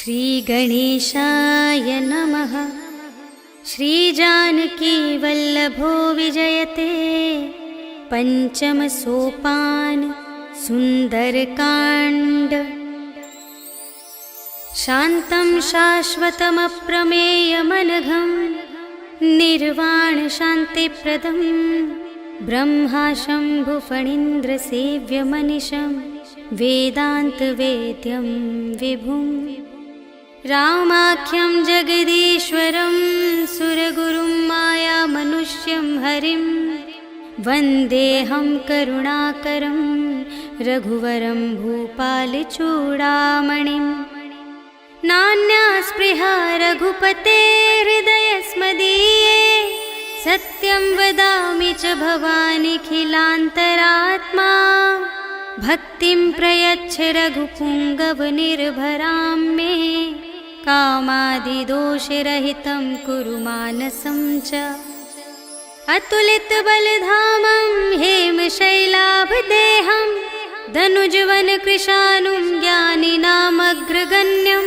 श्रीगणेशाय नमः। श्रीजानकी वल्लभो विजयते पंचम सोपान सुंदरकांड। शान्तं शाश्वतमप्रमेयमनघं निर्वाण शान्तिप्रदं ब्रह्मा शम्भुफणीन्द्रसेव्यमनिशं वेदान्तवेद्यं विभुं रामाख्यं जगदीश्वरं सुरगुरुं मायामनुष्यं हरिं वन्देऽहं करुणाकरं रघुवरं भूपालचूडामणिं। नान्या स्पृहा रघुपते हृदयस्मदीये सत्यं वदामि च भवानिखिलान्तरात्मा। भक्तिं प्रयच्छ रघुपुङ्गवनिर्भरां मे कामादिदोषरहितं कुरु मानसं च। अतुलितबलधामं हेमशैलाभदेहं धनुजवनकृशानुं ज्ञानिनामग्रगण्यं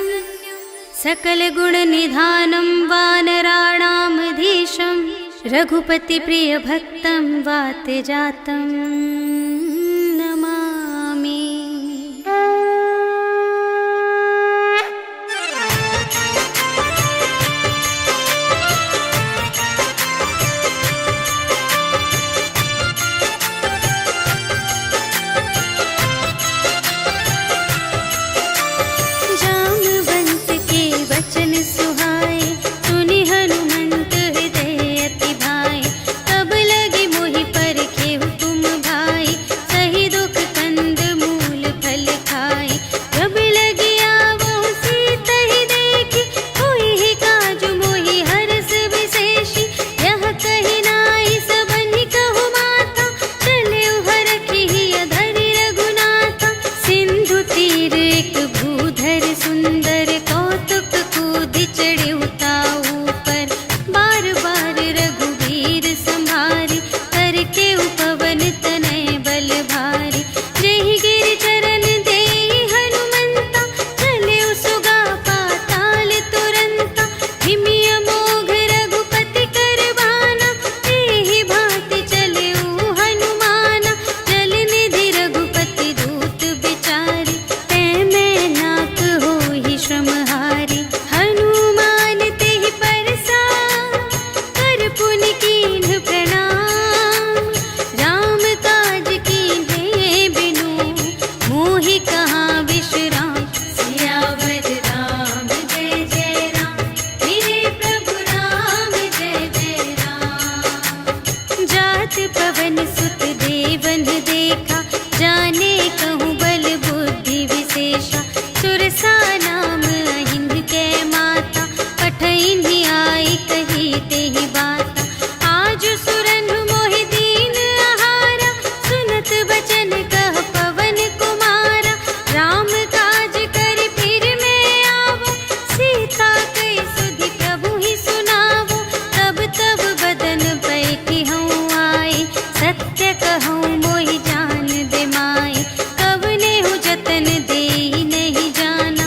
सकलगुणनिधानं वानराणामधीशं रघुपतिप्रियभक्तं वातजातं नमामि। जामवंत के वचन सुहाए सुनि हनुमंत हृदय अति भाए। तब लगी मोहि परखे तुम भाई सही दुख कंद मूल फल खाए। जब लगी आवो सीता ही देखी होई ही काजु मोहि हरस विशेषी। यह कही नाई सबनि कहु माता चले हरखी अधरि रघुनाथा। सिंधु तीर एक भूधर सुंदर कौतुक कूदि चढ़े उताऊ पर। बार बार रघुवीर संभारी करके उपवन तनय बल भारी। जेहि गिर चरण देहि हनुमंता चले सुगा पाताल तुरंता। हिमि अमोघ रघुपति कर बाना एहि भांति चले हनुमाना। जल निधि रघुपति दूत बिचारी तै मैं नाथ होहि श्रमहारी। हनुमान तेहि परसा कर पुनि कीन्ह प्रणाम। राम काज कीन्हे बिनु मोहि कहाँ विश्राम। सियावर राम जय जय राम मेरे प्रभु राम जय जय राम। जात पवन सुत देवन देखा जाने कहूँ बल बुद्धि विशेषा। सुरसा नाम अहिंद के माता पठइन्हि आई कही तेहि बाता। आज सुरन मोहि दीन आहारा सुनत बचन कह पवन कुमारा। राम काज कर फिर मैं आवो सीता कई सुधि प्रभु ही सुनावो। तब तब बदन बैठी हूँ आई सत्य कहूँ मोहि जान दे माई। कवने हूँ जतन देहि नहीं जाना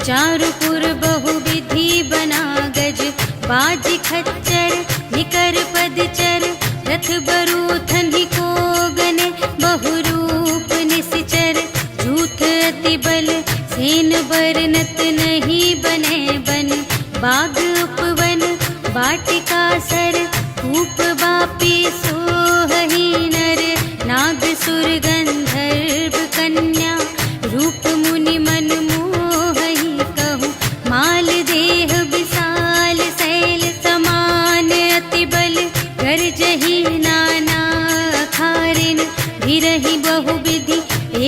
चारुपुर बहुविधि बना गज, बाज खच्चर निकर पदचर, रथ बरूथन ही को गने, बहुरूप निश्चर, झूठ अति बल सेन बरनत नहीं बने बन, बाग उपवन वाटिका सर, कूप बापी सोहही नर, नाग सुर गंधर्व कन्या, रूप मुनि मन मोहही कहूँ, माल देह विशाल शैल समान, अति बल गर्जही नाना अखारिन, भिरहि बहुविधि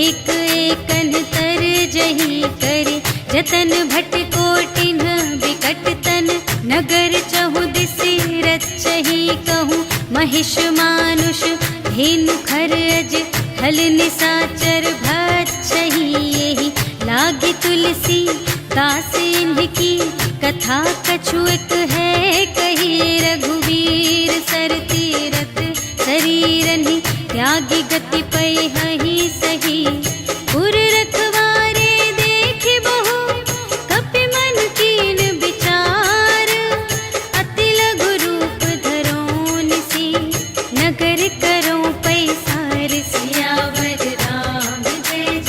एक एकन तर जही करे, जतन भट कोटिन विकट तन, नगर चहु दिसि रचही कहूँ, महिष मानुष धेनु खर अज, हल निसाचर भक्षही यही, लागे तुलसी दास इनकी, कथा कछुएक है कही, रघुवीर सर तीरथ शरीरनि, त्यागी गति पै हहि सही, पुर रखवारे देखे बहु, कपि मन कीन विचार, अति लघु रूप धरो निसी, नगर करो पैसार, सियावर राम जय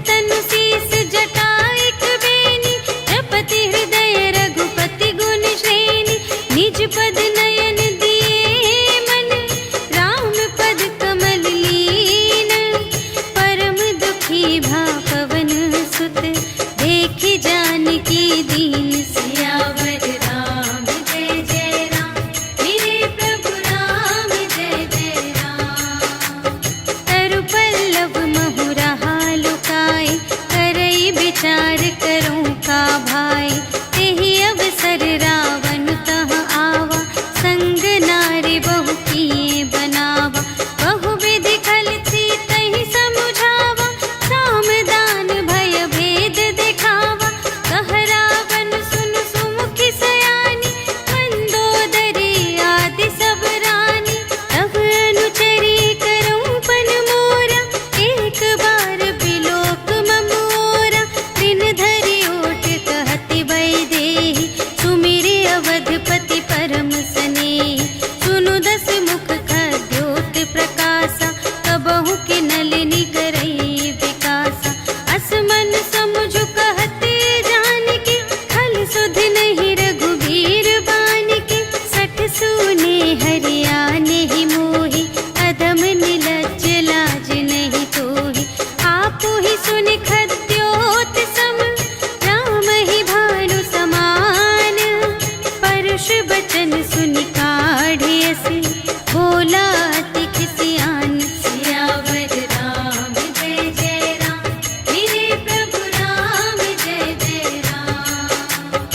तनु शीस जटाइक बेनी, जपति हृदय रघुपति गुण श्रेणी। निज पद नयन दिए मन, राम पद कमल लीन। परम दुखी भा पवन सुत, देखि जानकी दीन। सियावर रामचंद्र जय राम, मेरे प्रभु राम जय जय राम। तरु पल्लव महुरहा लुकाए, करई विचार करूं का भाई। तेहि अवसर रावण तह आवा, संग नारी बहु किए बनावा। बहु विधि खल सीतहि समुझावा, साम दान भय भेद दिखावा। कह रावण सुन सुमुखी सयानी, मंदोदरी आदि सब रानी। तब अनुचरी करऊं पन मोरा, एक बार बिलोक ममोरा। दिन धरि ओट कहति वैदेही, सुमिरि अवधपति परम स्नेही। सुनु दस मुख खद्योत प्रकाशा, कबहु के नलिनी करई विकासा। असमन समुझ कहते जानकी, खल सुध नहीं रघुबीर बानिकी। सठ सूने हरियाने ही मोहि, अधम निलज्ज लाज नहीं तोहि। आपु ही सुनि खद्योत सम, राम ही भानु समान। परुष बचन सुनि काढ़ियसि, बोला अति खिसियान। सियावर राम जय जय राम, मेरे प्रभु राम जय जय राम।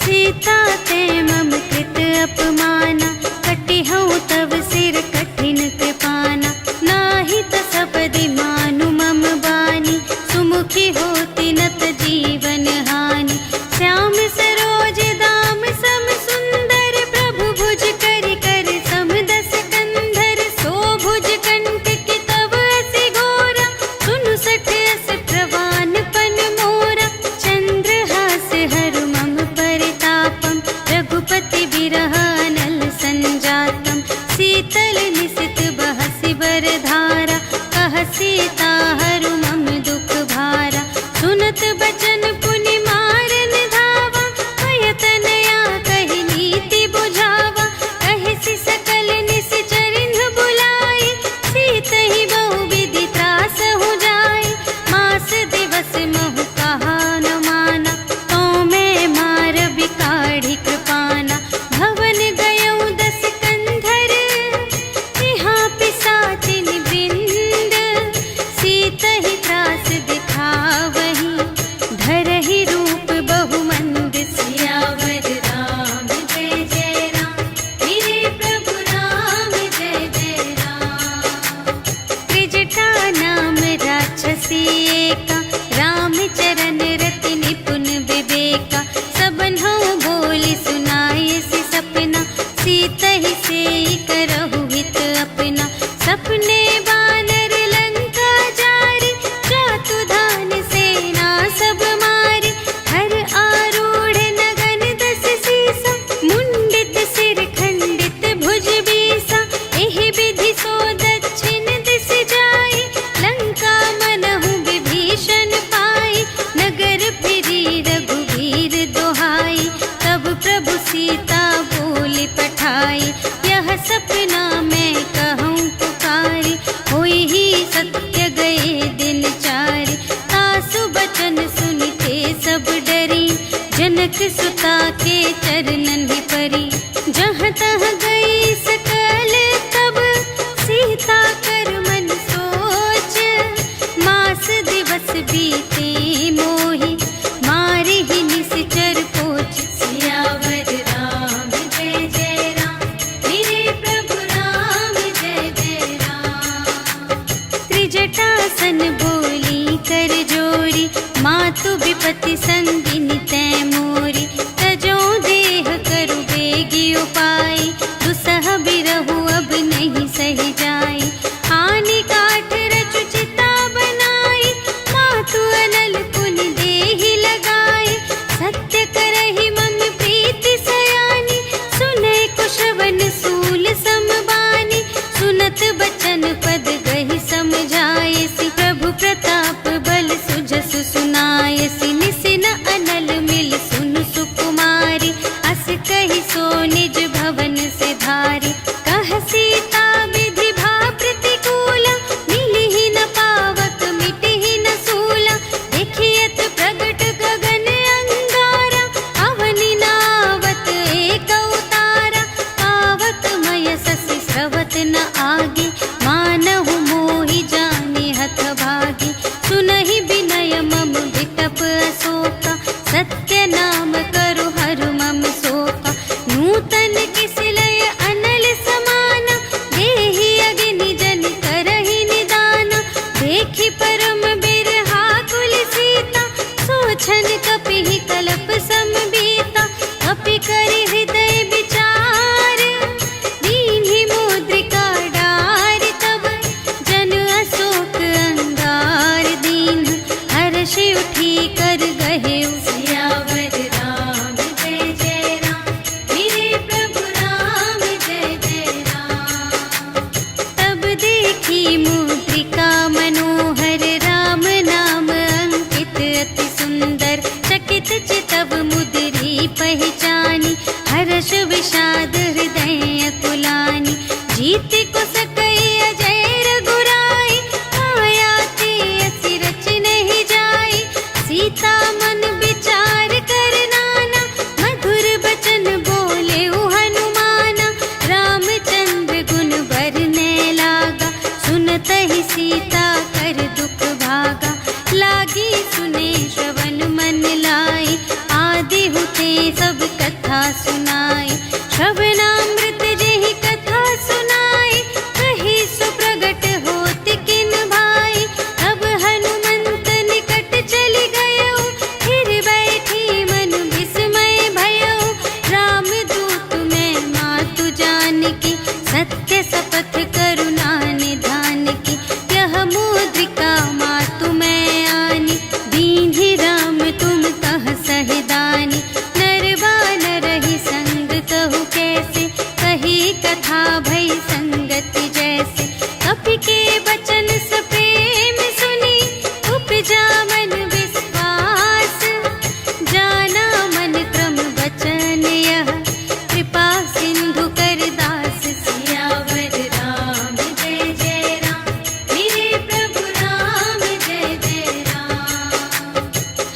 सीता ते मम कृत अपमाना, कटिहउँ तव सिर कठिन कृपाना। नाही त सपदि मानु मम बानी, सुमुखी होती नत जीवन हानि। श्याम सरोज दाम सम सुंदर, प्रभु भुज कर कर सम दस कंधर। सो भुज कंटक तव असि घोरा, सुनु सठ अस प्रवान पन मोरा। चंद्रहास हरु मम परितापम, रघुपति बिरह अनल संजातम। शीतल निसित बहसि बरधारा, कह सीता हरु मम दुख भारा। सुनत बचन पुनि मारन धावा, भय तनया कहि नीति बुझावा। कहिसि सकल निश्चरिन बुलाई, सीतहि बहु विधि त्रासहु जाई। मास दिवस महु कहा न माना, तो मैं मार बिकाढ़ी कृपाना। भवन गयऊँ दस कंधर, यहाँ पिसाचिन वृंद। सीतहि त्रास दिखावही, धरहि रूप बहुमंद। सियावर राम जय जय राम, मेरे प्रभु राम जय जय राम। त्रिजटा नाम राक्षसी एका, राम चरण रति निपुण विवेका। सबन्हु बोली सुनाए सि सपना, सीतहि सेई करहु हित अपना। सपने बानर लंका जारी, जातु धान सेना सब मारी। हर आरूढ़ नगन दस सीसा, मुंडित सिर खंडित भुज बीसा। एहि विधि सो दक्षिण दिस जाई, लंका मनहु विभीषण पाई। नगर फिरी रघुवीर दोहाई, तब प्रभु सीता बोली पठाई। यह सपना मैं कहूँ पुकारी, होई ही सत्य गए दिन चारि। तासु बचन सुनिते सब डरी, जनक सुता के चरणन ही परी। जहाँ तहाँ गई सकल तब, सीता कर मन सोच। मास दिवस बीते मोहि, मारि ही निश्चर पोच। सियावर राम जय जय राम, मेरे प्रभु राम जय जय राम। त्रिजटासन बोली कर जोरी, मातु विपति संगिनी तै मोरी। तजो देह करु बेगी उपाय, दुसह बिरहु अब नहीं सही जाई। हानि काठ रचु चिता बनाई, मातु अनल पुनि देहि लगाई। सत्य करहि मम प्रीति सयानी, सुनै कुशवन सूल समबानी। सुनत बचन पद गहि समझाए, प्रभु प्रताप बल सुजस धारी। कह सीता विधि भा प्रतिकूला, मिलहि न पावक मिटहि न सूला। देखियत प्रगट गगन अंगारा, अवनि नावत एक अवतारा। पावक मय ससि स्रवत न आगे, मानहु मोहि जानि हथ भागी। सुनहि विनय मम विटप अशोका, सत्य नाम करु हरु मम शोका। नूतन किसिलय अनल समाना, देहि अग्नि जन करहि निदाना। देखि परम बिरहा कुल सीता, सोचन कपिहि कलप समबीता। कपि करि हृदय विचार, दीन्हि मुद्रिका डार। तब जन अशोक अंगार दीन, हर्षि उठी कर गहेउ सियावर राम जय जय राम। मेरे प्रभु राम जय जय राम। तब देखी मुद्रिका मनोहर, राम नाम अंकित अति सुंदर। चकित चितव मुद्री पहचानी, हर्ष विषाद हृदय अकुलानी। जीत को सकई अजय रघुराई, माया ते असि रच नहीं जाई। सीता मन विचार कर नाना, मधुर बचन बोले हनुमाना। रामचंद्र गुण बरने लागा, सुनतहि सीता कर दुख भागा। लागी सुने श्रवण मन लाई, आदि हुते सब कथा सुनाई। श्रवणामृत जेहि कथा सुनाई, कही सो प्रगट होत किन भाई। अब हनुमंत निकट चली गयो, फिर बैठी मन विस्मय भयो। रामदूत मैं मातु जानकी, सत्य शपथ करुणा निधान की। यह मुद्रिका मातु मैं आनी, दीन्हि राम तुम कह सहिदानी। नर बानर ही संग कहु कैसे, कही कथा भई संगति जैसे। कपि के बचन सप्रेम सुनी, उपजा मन विश्वास। जाना मन क्रम बचन यह, कृपा सिंधु कर दास। सियावर राम जय जय राम, मेरे प्रभु राम जय जय राम।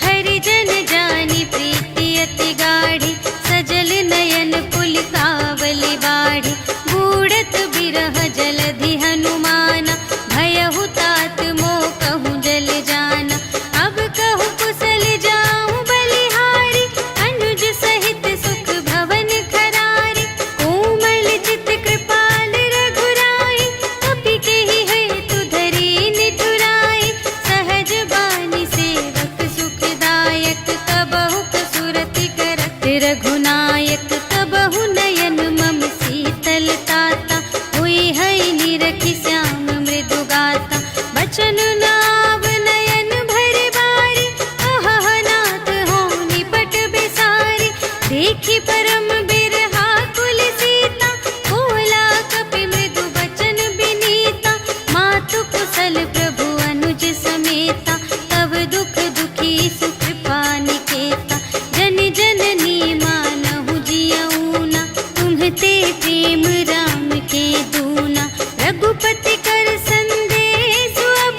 हरिजन जानी प्रीति अति गाढ़ी, सजल नयन पुलिकावली बाढ़ी। बूढ़त बिरह जलधि हनुमाना, भयहु तात मोह कहूँ जल जाना। अब कहु कुशल जाऊँ बलिहारी, अनुज सहित सुख भवन खरारी। कोमल चित कृपाल रघुराई, कपि केहि हेतु धरि निठुराई। सहज बानी सेवक सुखदायक, कबहु कसुरति करत रघुनायक। कबहु नयन मम शीतल ताता, हुई है निरखि श्याम मृदु गाता। बचन नाव नयन भर बारी, अहह नाथ हो निपट बेसारी। देखी परम बिरहा कुल सीता, बोला कपि मृदु बचन बिनीता। मातु कुशल प्रभु अनुज समेता, तब दुख दुखी सुकृपा निकेता। जन जननी मानहु जियऊना, तुम्हते प्रेम राम के दूना। रघुपति कर संदेश अब,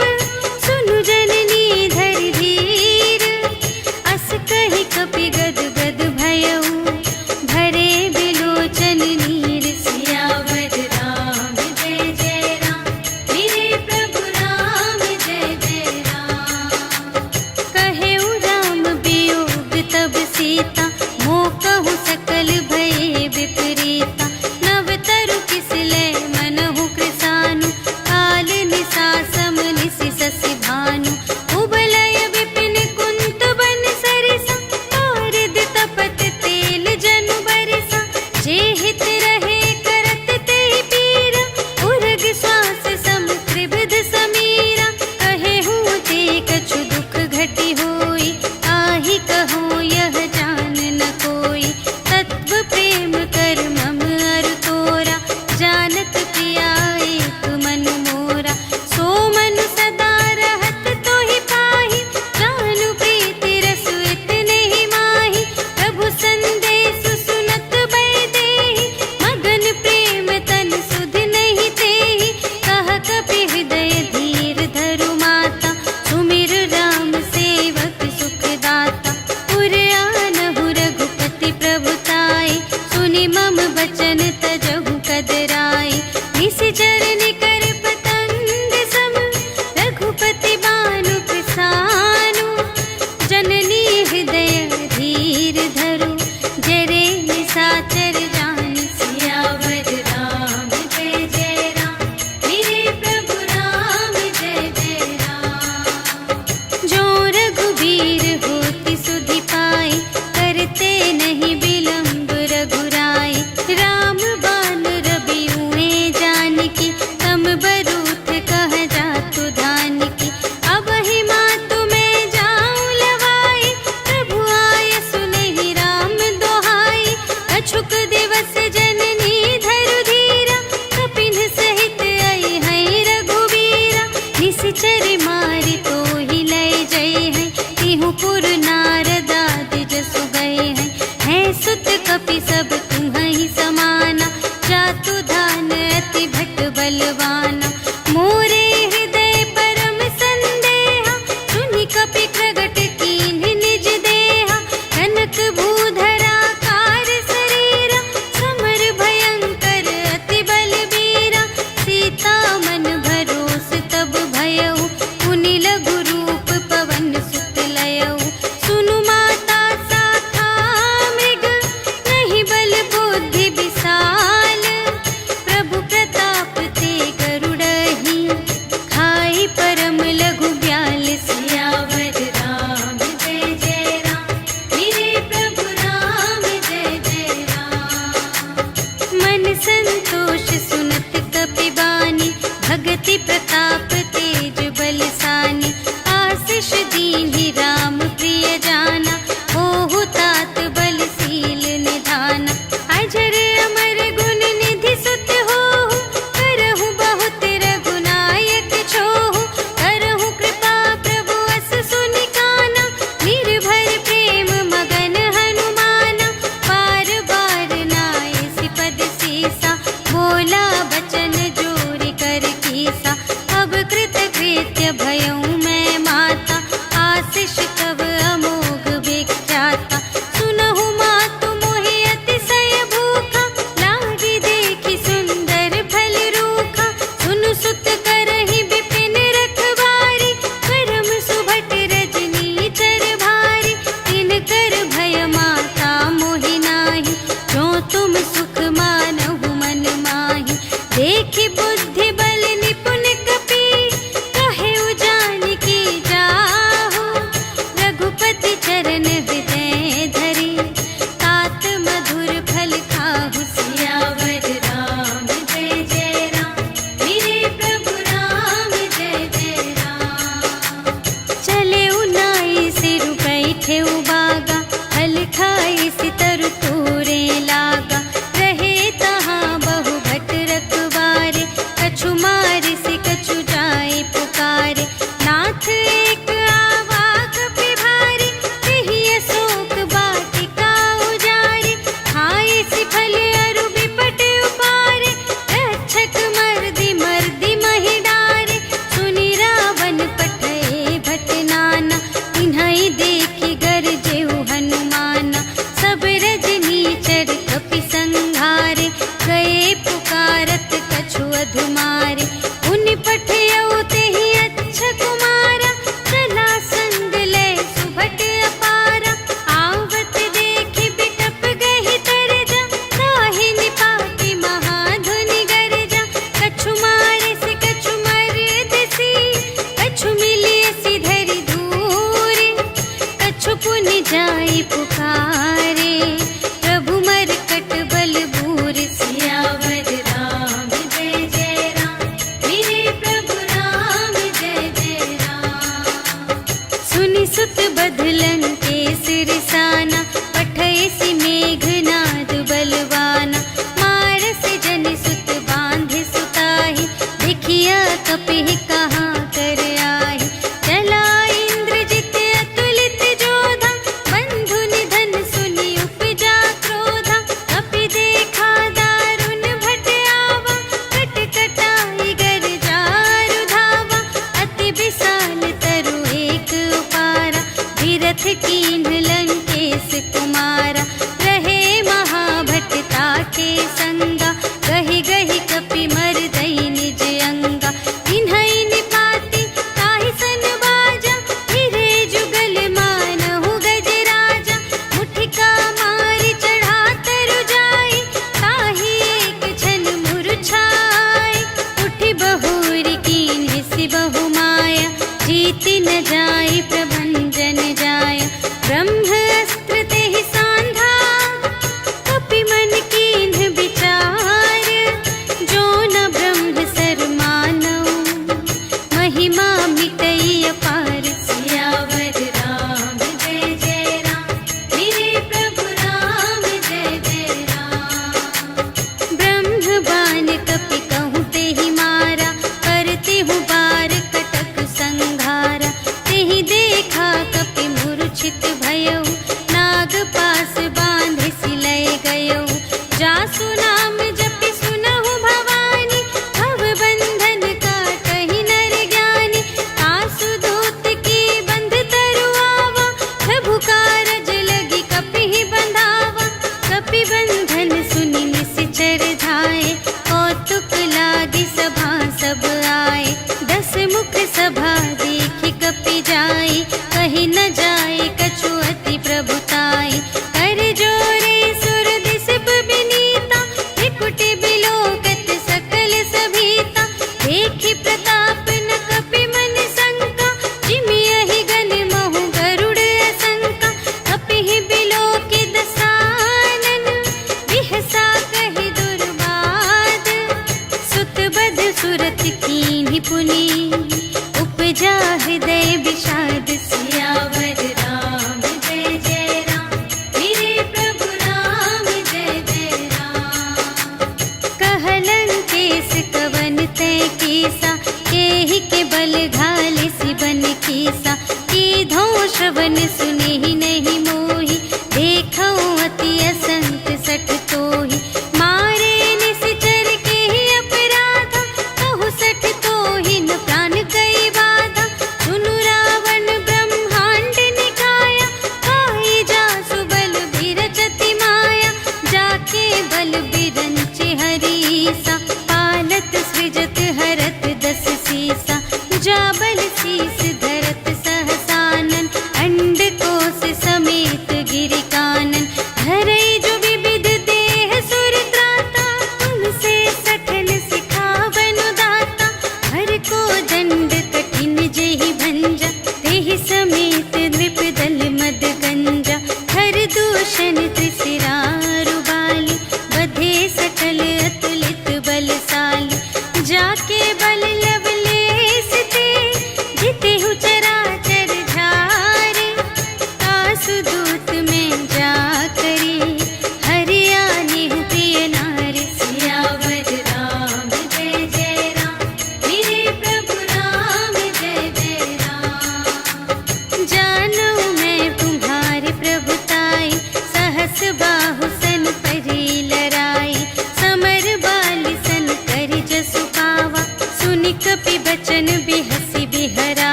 सुनु जननी धरि धीर। अस कहि कपि गद गद भयऊ, भरे बिलोचन नीर। सियावर राम जय जय राम, मेरे प्रभु राम जय जय राम। कहेउ राम वियोग तब सीता, मोह कहु सकल भय विपरीता। नव तरु संतोष सुनत कपिबानी, भगति प्रताप तेज बलसानी। आशीष दीन्हि राम प्रिय जाना, ओहु तात बलशील निधाना। अजर अमर गुण निधि सुत होहु, करहु बहुत रघुनायक छोहु। करहु कृपा प्रभु अस सुनि काना, निर्भय प्रेम मगन हनुमाना। बार बार नाय सिपद सीसा, बोला बचन जोरि कर कीसा। अब कृत नहीं पुनि उपजा हृदय विषाद सियावर राम जय जय राम मेरे प्रभु राम जय जय राम। कहलन केस कवन तय कीसा केहि के बल घाल सिबन कीसा कीधो श्रवण सुने ही नहीं मोहि देखो अति असंत सठ तोहि मारे निश्चर के ही अपराधा कहु सठ तोहि न प्राण कई बाधा सुनु रावण ब्रह्मांड निकाया काहि जासु बल बिरचति माया जाके बल बिरंचि हरीसा पालत सृजत हरत दस सीसा जा बल शीस धरत सहसानन अंड कोश समेत गिरिकानन धरई जो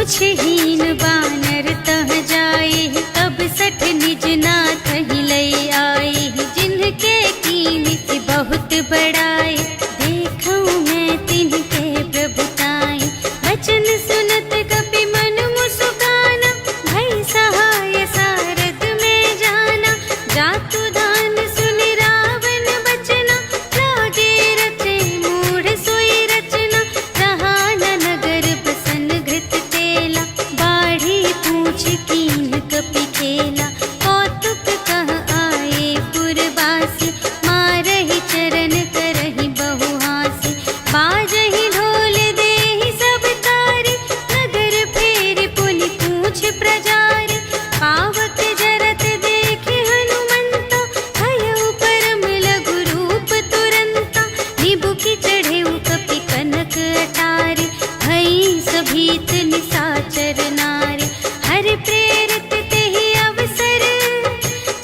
पूछहीन बानर तह जाए, तब सठ निज नाथ ही लई आए। जिनके कीन से बहुत बड़ाए, देखूं मैं तिनके प्रभुताई। वचन सुनत कपि मन मुस्काना, भई सहाय सारथ में जाना। जातु दान सुनि रावण बचना, लागे रचे मूढ़ सोई रचना। रहा न नगर बसन घृत तेला, बाढ़ी पूछ कीन कपि खेला। कौतुक कह आए पुरवासी, मारहि चरण करहि बहु हासी। बाजहि ढोल देहि सब तारी, नगर फेरि पुनि पूछ प्रजारी। पावक जरत देखे हनुमंता, भयउ परम लघु रूप तुरंता। निबुकि चढ़ेउ कपि कनक अटारी, भई सभीत निसाचर नारी। हरि प्रेरित तेहि अवसर,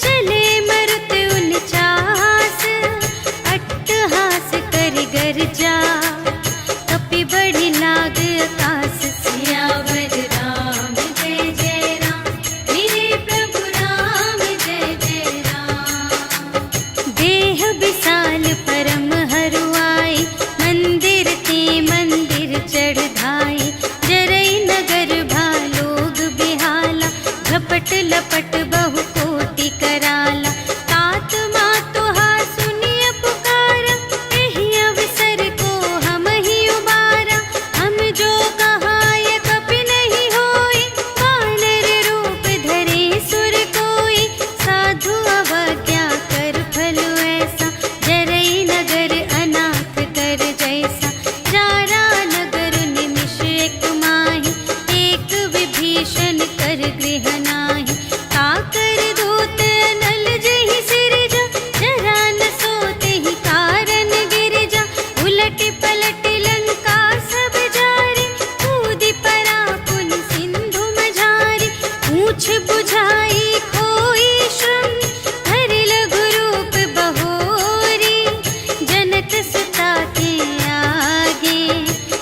चले मरुत उनचास। अट्टहास करि गर्जा, कपि बढ़ि लाग आकाश। सियावर राम जय जय राम, मेरे प्रभु राम जय जय राम। देह विशाल परम हरुआई, मंदिर ते मंदिर चढ़ धाई। जरई नगर भालोग बिहाला, झपट लपट बहु कोटि कराला। तात मातु हा सुनिय पुकारा, एहि अवसर को हम ही उबारा। हम जो कहाय कपि नहीं होई, वानर रूप धरे सुर कोई। साधु अवज्ञा कर फल ऐसा, जरई नगर अनाथ कर जैसा। जारा नगर निमिष एक माहि, एक विभीषण कर गृह नाही। काकर दूत नल जहि सिरजा, जरा न सोतेहि कारण गिरजा। उलटि पलटि लंका सब जारी, कूदि परा पुनि सिंधु मझारी। पूछ बुझाई खोई श्रम, धरि लघु रूप बहोरी। जनक सुता के आगे,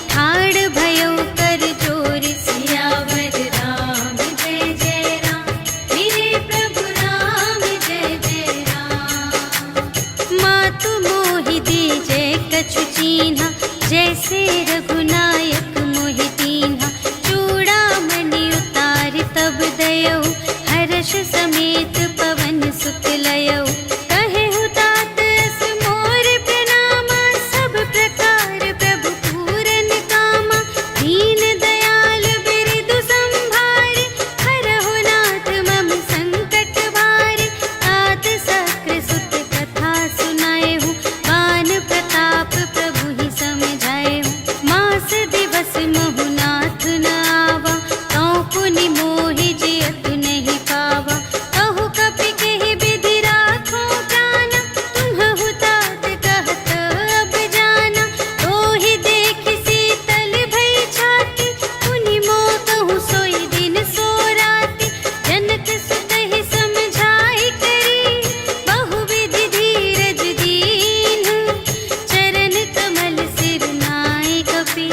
ठाड़ भयउ कर जोर। सियावर राम जय जय राम, मेरे प्रभु राम जय जय राम। मातु मोहि दीजे कछु चीन्हा, जैसे रघुनायक मोहि दीन्हा। चूड़ामणि उतारि तब दयौ, हर्ष समेत पवन सुत लयौ। कहेहु तात अस मोर प्रणामा, सब प्रकार प्रभु पूरन कामा। दीन दयाल बिरदु संभारे, हरहु नाथ मम संकट भारे। तात सक्र सुत कथा सुनाएहु, बान प्रताप प्रभु ही समझाएहु। मास दिवस महु नाथ न आवा, तौ पुनि मोहि जियतु नहीं पावा। कहु कपि केहि विधि राखो प्राणा, तुम्हहु तात कहत अब जाना। तोहि देखि शीतल भई छाती, पुनि मोह कहूँ सोई दिन सो राति। जनक सुतहि समझाई करी, बहुविधि धीरज दीन्ह। चरण कमल सिर नाय कपि,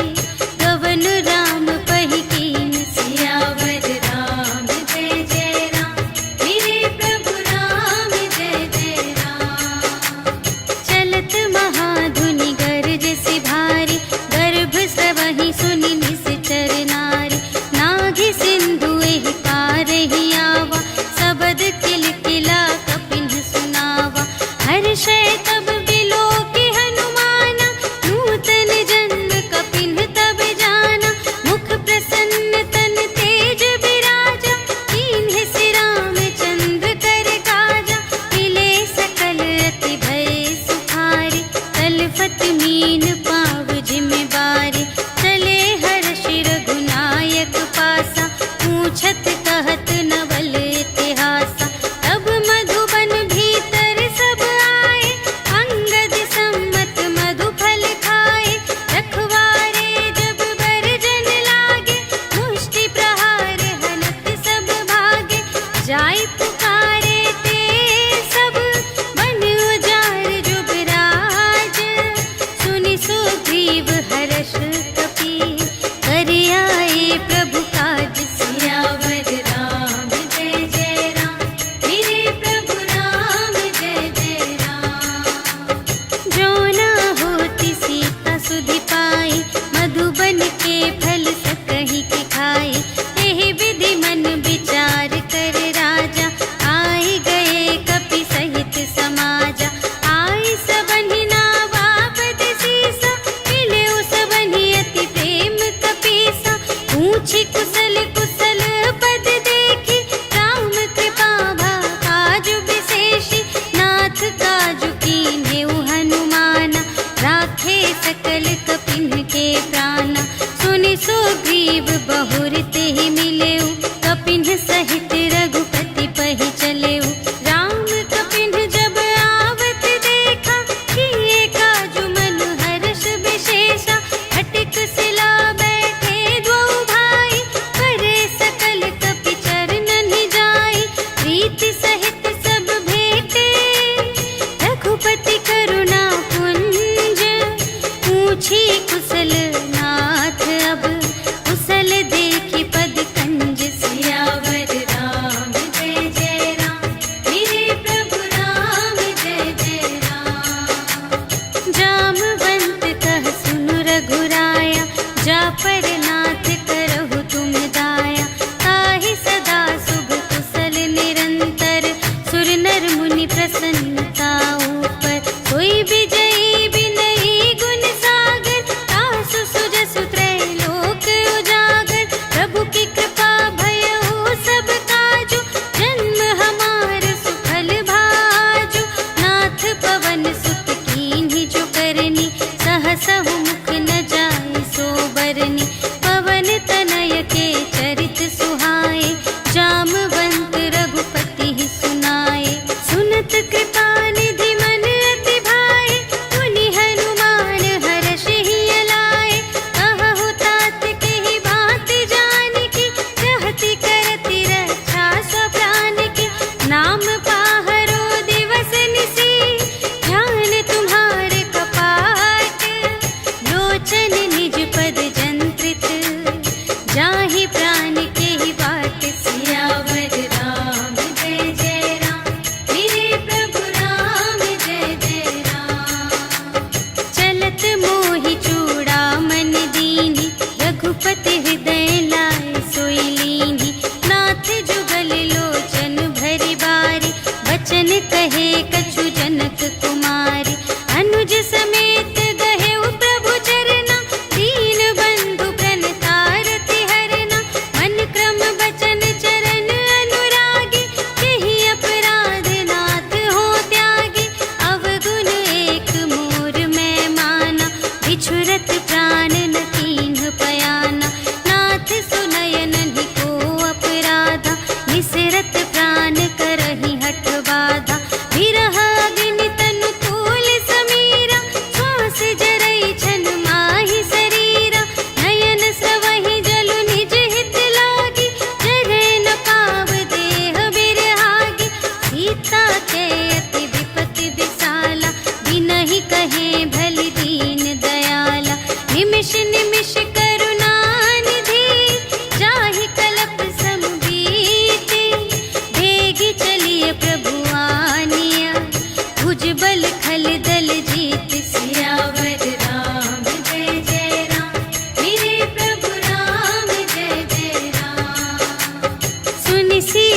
गवन राम पहि कीन्ह। सियावर राम जय जय राम, मेरे प्रभु राम जय जय राम। चलत महाधुनि गरज सि भारी, गर्भ स्रवहि सुनि निश्चर नारी। नाघि सिंधु एहि पार ही आवा, सबद किलकिला कपिन्ह सुनावा। हर्षै तब बिलोकि हनुमाना, नूतन जन्म कपिन्ह तब जाना। मुख प्रसन्न तन तेज बिराजा, कीन्ह सि रामचंद्र कर काजा। मिले सकल अति भय सुखारी, तलफत मीन पाव जिमि बारी। चले हर्षि रघुनायक पासा, पूछत कहत नवल इतिहासा। तब मधुबन भीतर सब आए, अंगद सम्मत मधु फल खाए। रखवारे जब बरजन लागे, मुष्टि प्रहार हनत सब भागे। जाय पुकारे ते सब, बन उजार जुबराज। सुनि सुग्रीव हर्ष कपि, कर आए प्रभु काज।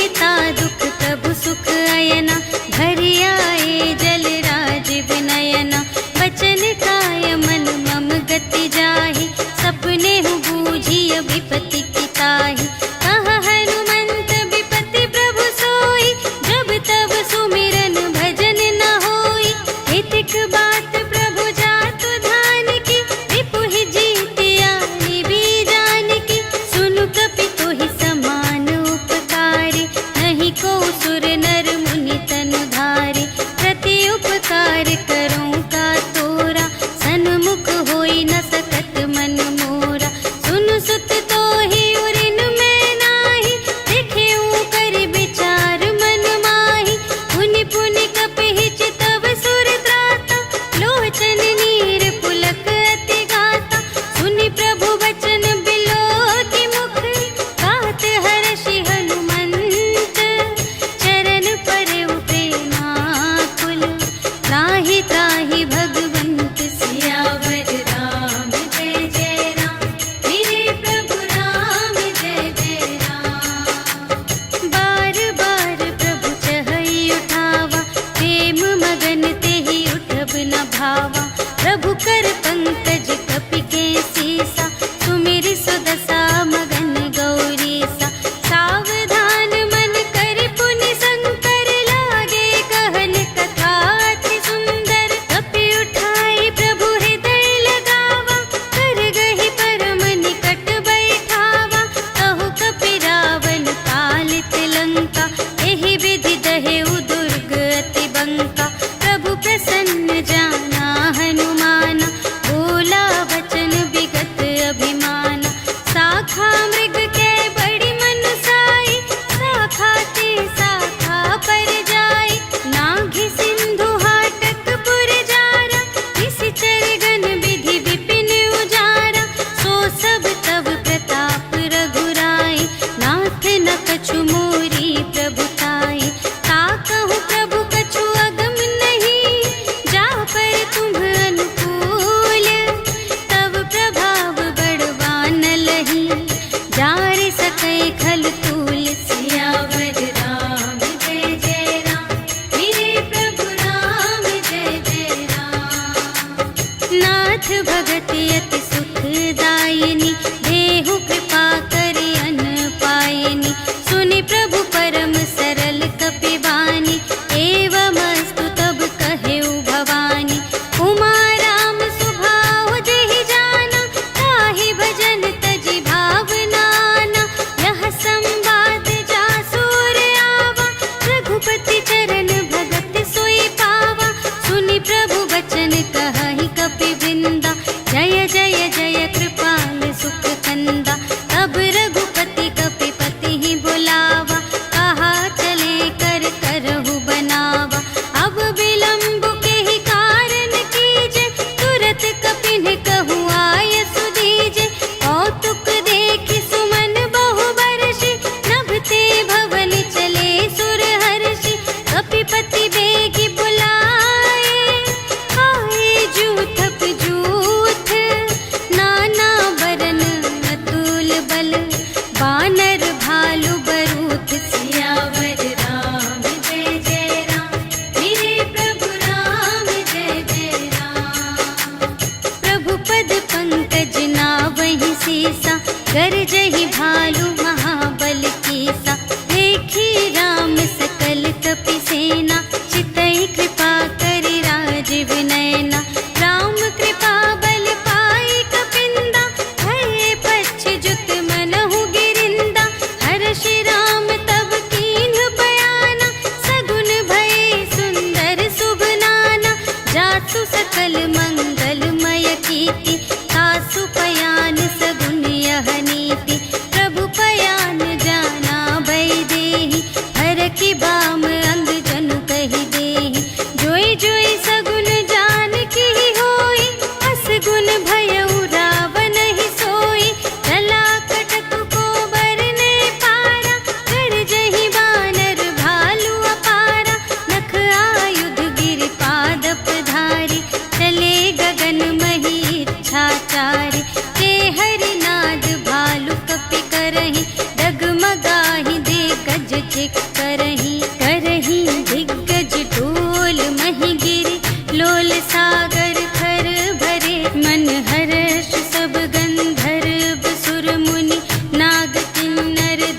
मिटा दुख प्रभु सुख अयना, भरि आए जल राज विनयना। बचन काय मन मम गति जाहि, सपने हूँ बूझिय विपत्ति की ताहि। कह हनुमंत विपत्ति प्रभु सोई, जब तब सुमिरन भजन न होई। हितिक बात प्रभु जातु धान की, रिपुहि जीतिया निबी जान की। सुनु कपि तोहि समान उपकारी, नहीं को सुर नर मुनि तनु धारे। प्रति उपकार करूं का तोरा, सन्मुख होई न सकत मन मोरा। सुनु सुत तोहि उरिन मैं नाही, देखेऊं कर विचार मन माही। पुनि पुनि कपि चितव सुर त्राता, लोचन नीर पुलक अति गाता। सुनि प्रभु वचन बिलोकि मुख, गात हर्षि हनुमंत। चरण परउ प्रेमाकुल, त्राहि त्राहि भगवंत। सियावर राम जय जय राम, मेरे प्रभु राम जय जय राम। बार बार प्रभु चहई उठावा, प्रेम मगन तेहि उठब न भावा। प्रभु कर पंकज कपि के सीसा, सुमिरि सुदशा मगन गौरीसा। सावधान मन कर पुनि शंकर, लागे कहन कथा अति सुंदर। कपि उठाई प्रभु हृदय लगावा, कर गहि परम निकट बैठावा। कहु कपि रावण कालित लंका, एहि विधि दहेउ दुर्ग अति बंका। प्रभु प्रसन्न जाना हनुमाना, बोला वचन विगत अभिमाना। शाखा मृग के बड़ी मनुसाई, शाखा ते शाखा पर जाई। नाघि सिंधु हाटक पुर जारा, निशिचर गण विधि विपिन उजारा। सो सब तब प्रताप रघुराई, नाथ न कछु मोरी प्रभुताई। ताकहु प्रभु कछु अगम नहीं, जा पर तुम अनुकूल। तब प्रभाव बड़वान लही, जार सकै खल तूल। सियावर राम जय जय राम, मेरे प्रभु राम जय जय राम। नाथ भगति अति सुखदायिनी, देहु कृपा करि अन पायिनी। सुनि प्रभु परम सरल कपि बानी, एवमस्तु तब कहेउ भवानी। उमा राम सुभाव जेहि जाना, ताहि भजन तजि भावनाना। यह संवाद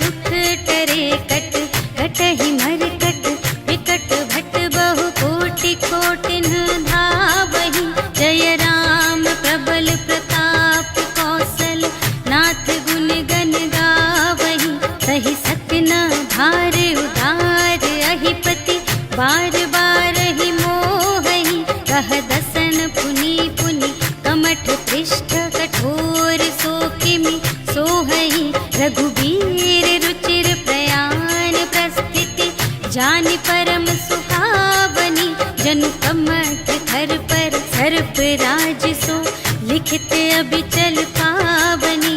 दुख टरे कट कटहि मरकट विकट भट बहु कोटि कोटिन धावहि जय राम प्रबल प्रताप कौशल नाथ गुण गण गावहि सहि सकना भार उधार अहिपति बार बार ही मोहहि कह दसन पुनि पुनि कमठ पृष्ठ कठोर सो किमि सोहहि रघुबीर रुचिर प्रयाण प्रस्थिति जानि परम सुहावनी जनु कमठ धर पर सर्प राज सो लिखित अबिचल पावनी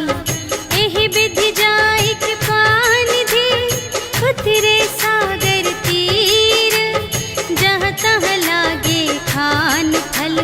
एहि विधि जाय कृपा निधि उतरे सागर तीर जहाँ तहाँ लागे खान फल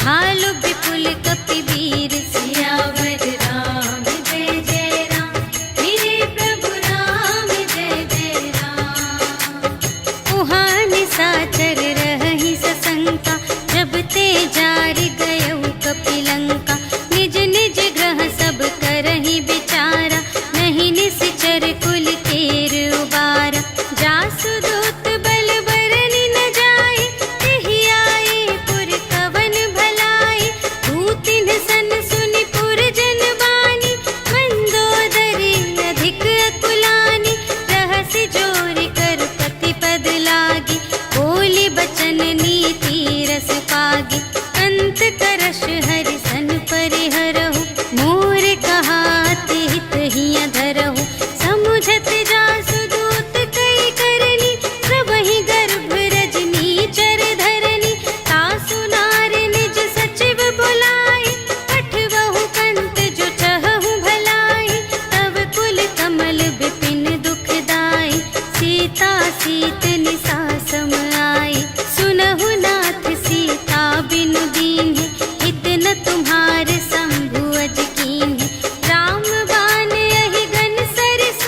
भालु विपुल कपिवीर सियावर राम जय जय राम मेरे प्रभु राम जय जय राम उहाँ निशाचर रहहि सशंका जब ते जारि गयउ कपिलंका निज निज ग्रह सब करहि विचारा नहीं निश्चर कुल केर उबारा जासु दूत बल बरनि न जाय तेहि आए पुर कवन भलाई दूतिन सन सुनि पुर जन बानी मंदोदरी अधिक अकुलानी रहसि जोरि कर पति पद लागी बोली बचन नीति रस पागी अंत करश हरि सन परिहरहु मोर कहाति हित हिया धरहु समुझत जासु दूत कई करनी सबहि गर्भ रजनी चर धरनी तासु नार निज सचिव बुलाए पठवहु कंत जो चहहु भलाई तब कुल कमल विपिन दुखदाई सीता सीत निसा सम आई सुनहु नाथ सीता बिनु दीन्हि हित न तुम्हार शंभु अज कीन्हि राम बाण यहि गन सरस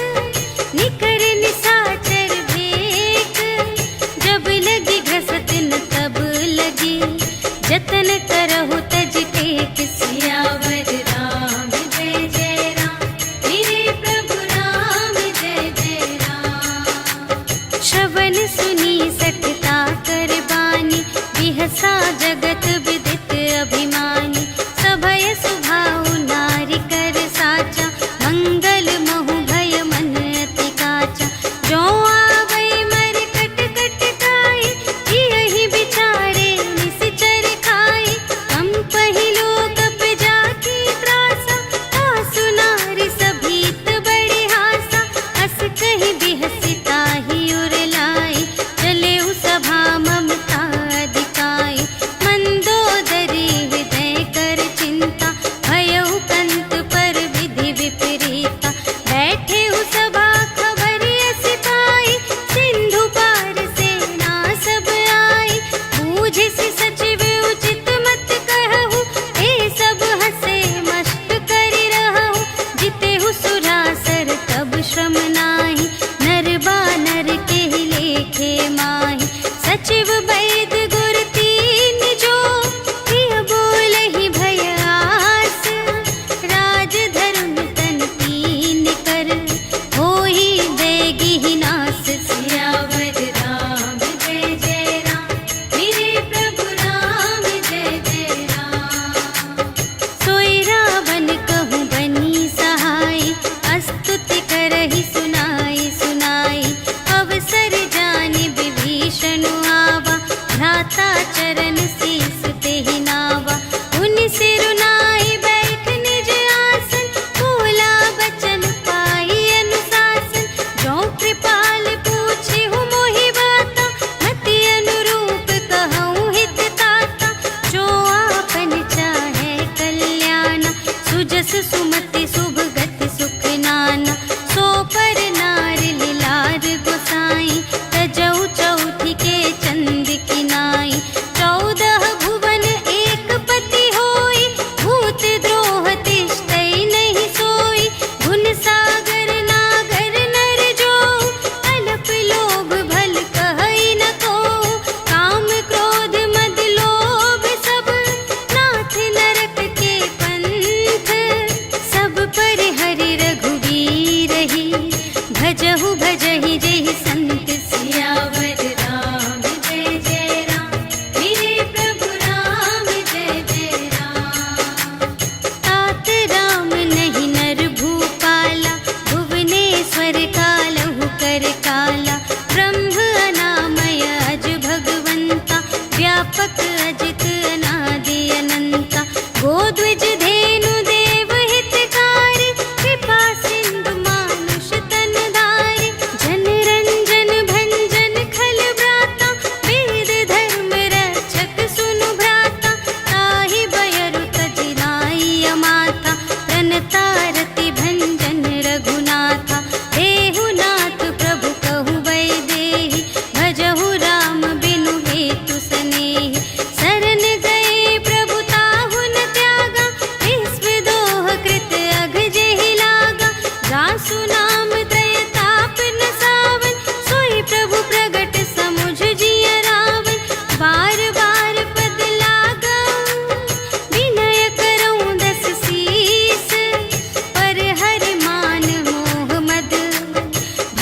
निकर निशाचर भेक जब लगी घसत न तब लगी जतन करहु तज टेक सियावर राम जय जय राम मेरे प्रभु राम जय जय राम श्रवण सुनी सकता कर बानी बिहसा जगत विदित अभिमानी सभय सुभाउ नारी कर साचा मंगल महु भय मन अति काचा जो आवै मर कट कट काई यही बिचारे निश्चर खाई हम पहिलो कप जाकी त्रासा तासु नारी सभीत बड़े हासा हस कहि बिहसिता ही उर लाई चले उ सभा ममता दिखाई मंदोदरी हृदय कर चिंता भयउ कंत पर विधि विपरीता बैठे उ सभा खबर अस पाई सिंधु पार सेना सब आई बूझिसि सचिव उचित मत कहु ए सब हसे मस्त करि रहु जितेहु सुरासर तब श्रम नाही नर बानर केहि लेखे माहि सचिव वैद गुर तीन जो प्रिय बोलहि भय आस राज धरुन तन तीन कर होहि देगी नास सियावर राम जय जय राम मेरे प्रभु राम जय जय राम सोई रावण कहूँ बनी सहाय अस्तुति करहि सुनाई सुनाई अवसर जानि विभीषण आवा भ्राता चरण शीस तेहि नावा उनि सिरुनाई बैठ निज आसन बोला बचन पाई अनुशासन जो कृपाल पूछे हूँ मोहि बाता मति अनुरूप कहूँ हित ताता जो आपन चाहे कल्याण सुजस सुमति शुभ गति सुख नाना सो पर नार लिलार गोसाई तजऊ चौथी के चंद की नाई 14 भुवन एक पति होई भूत द्रोह तिष्ठै नहीं सोई गुण सागर नागर नर जो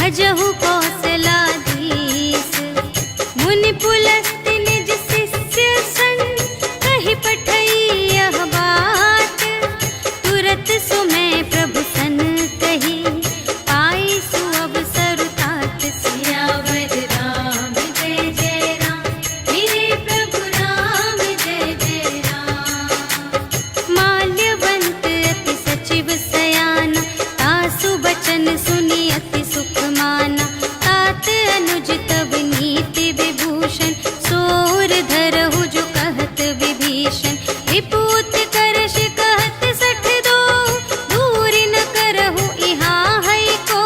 भजहु कौशलाधीश। मुनि पुलस्त्य निज शिष्य सन, कहि पठई यह बात। तुरत सुमय प्रभु सन कही, पाई सुअवसर तात। सियावर राम जय जय राम, मेरे प्रभु राम जय जय राम। माल्यवंत अति सचिव सयाना, तासु बचन सुनि अति सुख माना। तात अनुज तब नीति विभूषण, सोर धरहु जो कहत विभीषण। विपूत करश कहत सठ दो, दूर न करहु इहाँ है को।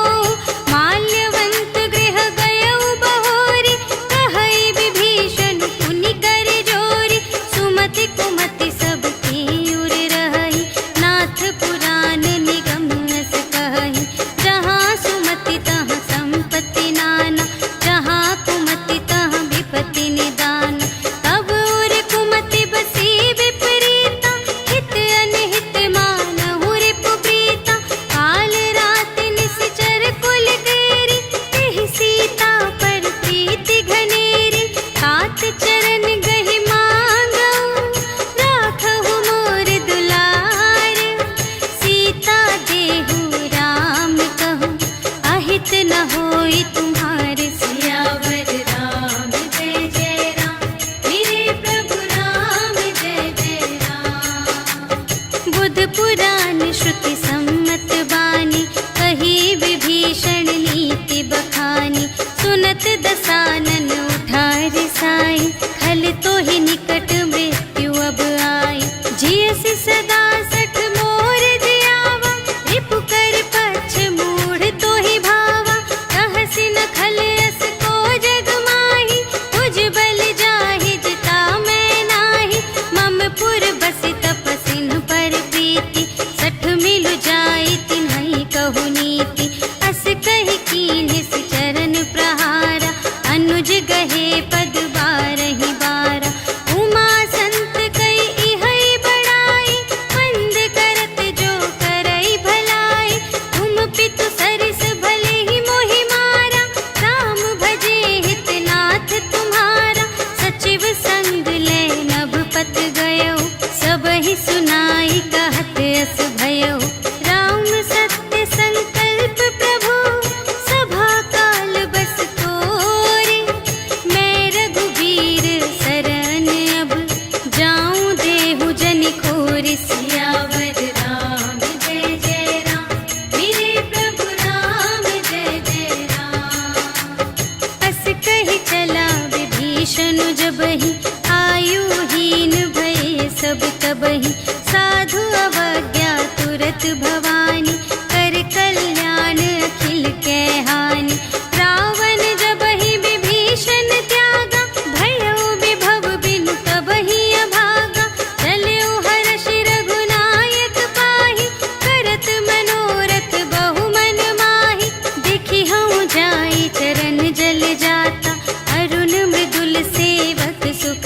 माल्यवंत गृह गयउ बहोरी, कहई विभीषण पुनि कर जोरी। सुमति कुमति सब की उर रही, नाथ पुराण निगम अस कहई। जहाँ सुमति तहाँ संपत्ति नाना, जहाँ कुमति तहाँ विपत्ति निदान। तब उर कुमति बसी विपरीता, हित अनहित मानहु रिपु प्रीता। काल रात निश्चर कुल केरी, तेहि सीता पर प्रीति घनेरी। तात चरण गहि मांगऊ, राखहु मोर दुलार। सीता देहु राम कहूँ, अहित न होई तुम्हारे। सियावर राम जय जय राम, मेरे प्रभु राम जय जय राम। बुध पुराण श्रुति सम्मत बानी, कही विभीषण नीति बखानी। सुनत दसानन उठा रिसाई, खल तो ही निकट मृत्यु अब आई। जियसि सदा सठ मोर जियावा, रिपु कर पक्ष मूढ़ तो ही भावा। कहसि न खल अस को जग माही, तुझ बल जाहि जिता मैं नाही। मम पुर बसि तपसिन पर प्रीति, सठ मिलु जाई तिन्हई कहु नीति। अस कहि कीन्हि सि चरण प्रहारा, अनुज गहे पद बारहि बारा। उमा संत कई इहै बड़ाई, मंद करत जो करई भलाई। तुम पितु सरिस भले ही मोहि मारा, राम भजे हित नाथ तुम्हारा। सचिव संग ले नभ पत गयो, सबहि सुनाई कहत अस भयो। राम सत्य संकल्प प्रभु, सभा काल बस तोरे। मैं रघुबीर शरण अब, जाऊं देहु जनि खोरि। सियावर राम जय जय राम, मेरे प्रभु राम जय जय राम। अस कहि चला विभीषण जबहि, आयुहीन भये सब तबहि। साधु अवज्ञा तुरत भवानी, कर कल्याण अखिल कै हानि। रावण जबहि विभीषण त्यागा, भयउ विभव बिनु तबहि अभागा। चलउ हर्षि रघुनायक पाहि, करत मनोरथ बहु मन माहि। देखि हऊँ जाई चरण जल जाता, अरुण मृदुल सेवक सुख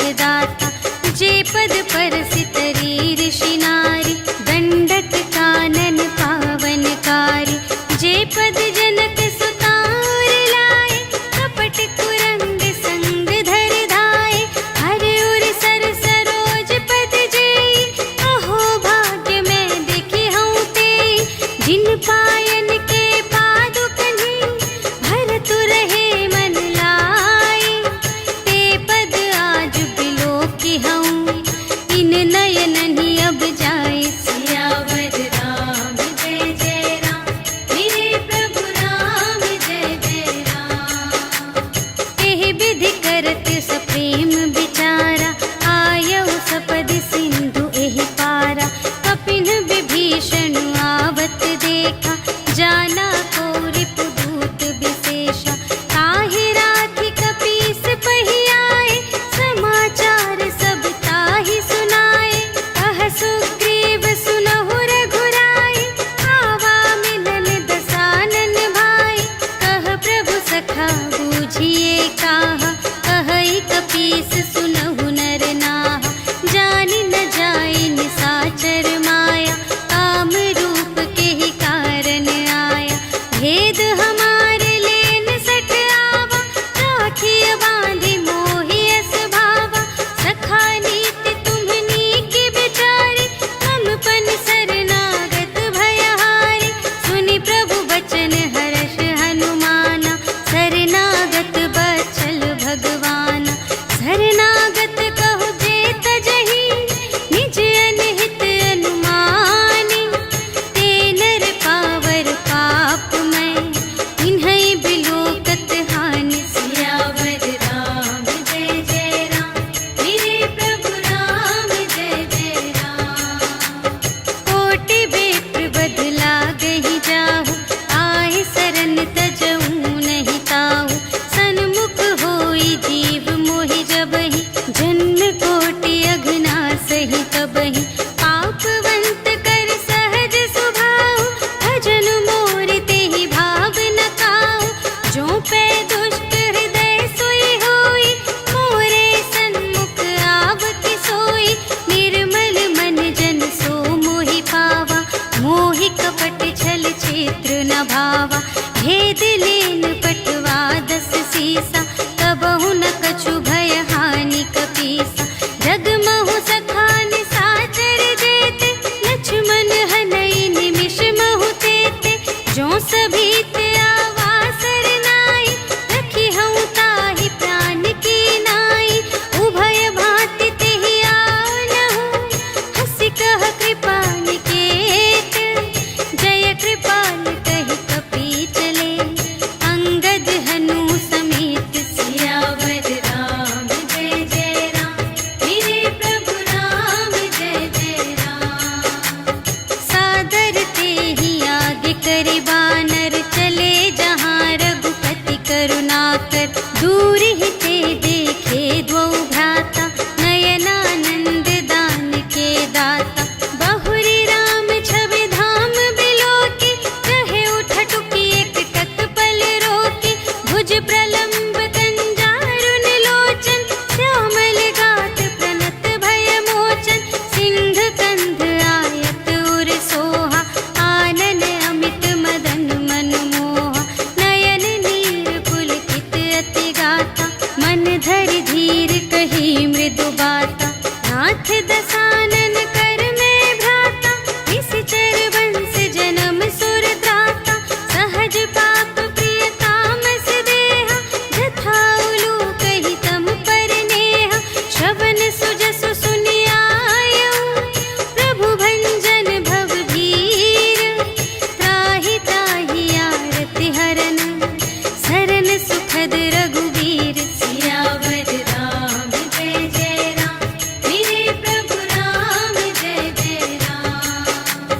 दूर ही ते देखे द्वौ भ्राता, नयनानंद दान के दाता। बहुरी राम छवि धाम बिलोके, रहे उठटुकी एक तत्पल रोके। भुज प्रलंब कंजारुन लोचन, श्यामल गात प्रणत भय मोचन। सिंह कंध आयत उर सोहा, आनन अमित मदन मन मोहा। नयन नीर पुलकित अति गाता, मन धरि धीर कही मृदु बाता। नाथ दसानन कर में भ्राता, निश्चर वंश जन्म सुर त्राता। सहज पाप प्रिय तामस देहा, जथा उलूक हितम पर नेहा। श्रवण सुजसु सुनि आयऊ, प्रभु भंजन भव भीर। त्राहि त्राहि आरति हरन, सरन सुखद रघुवीर। सियावर राम जय जय राम, मेरे प्रभु राम जय जय राम।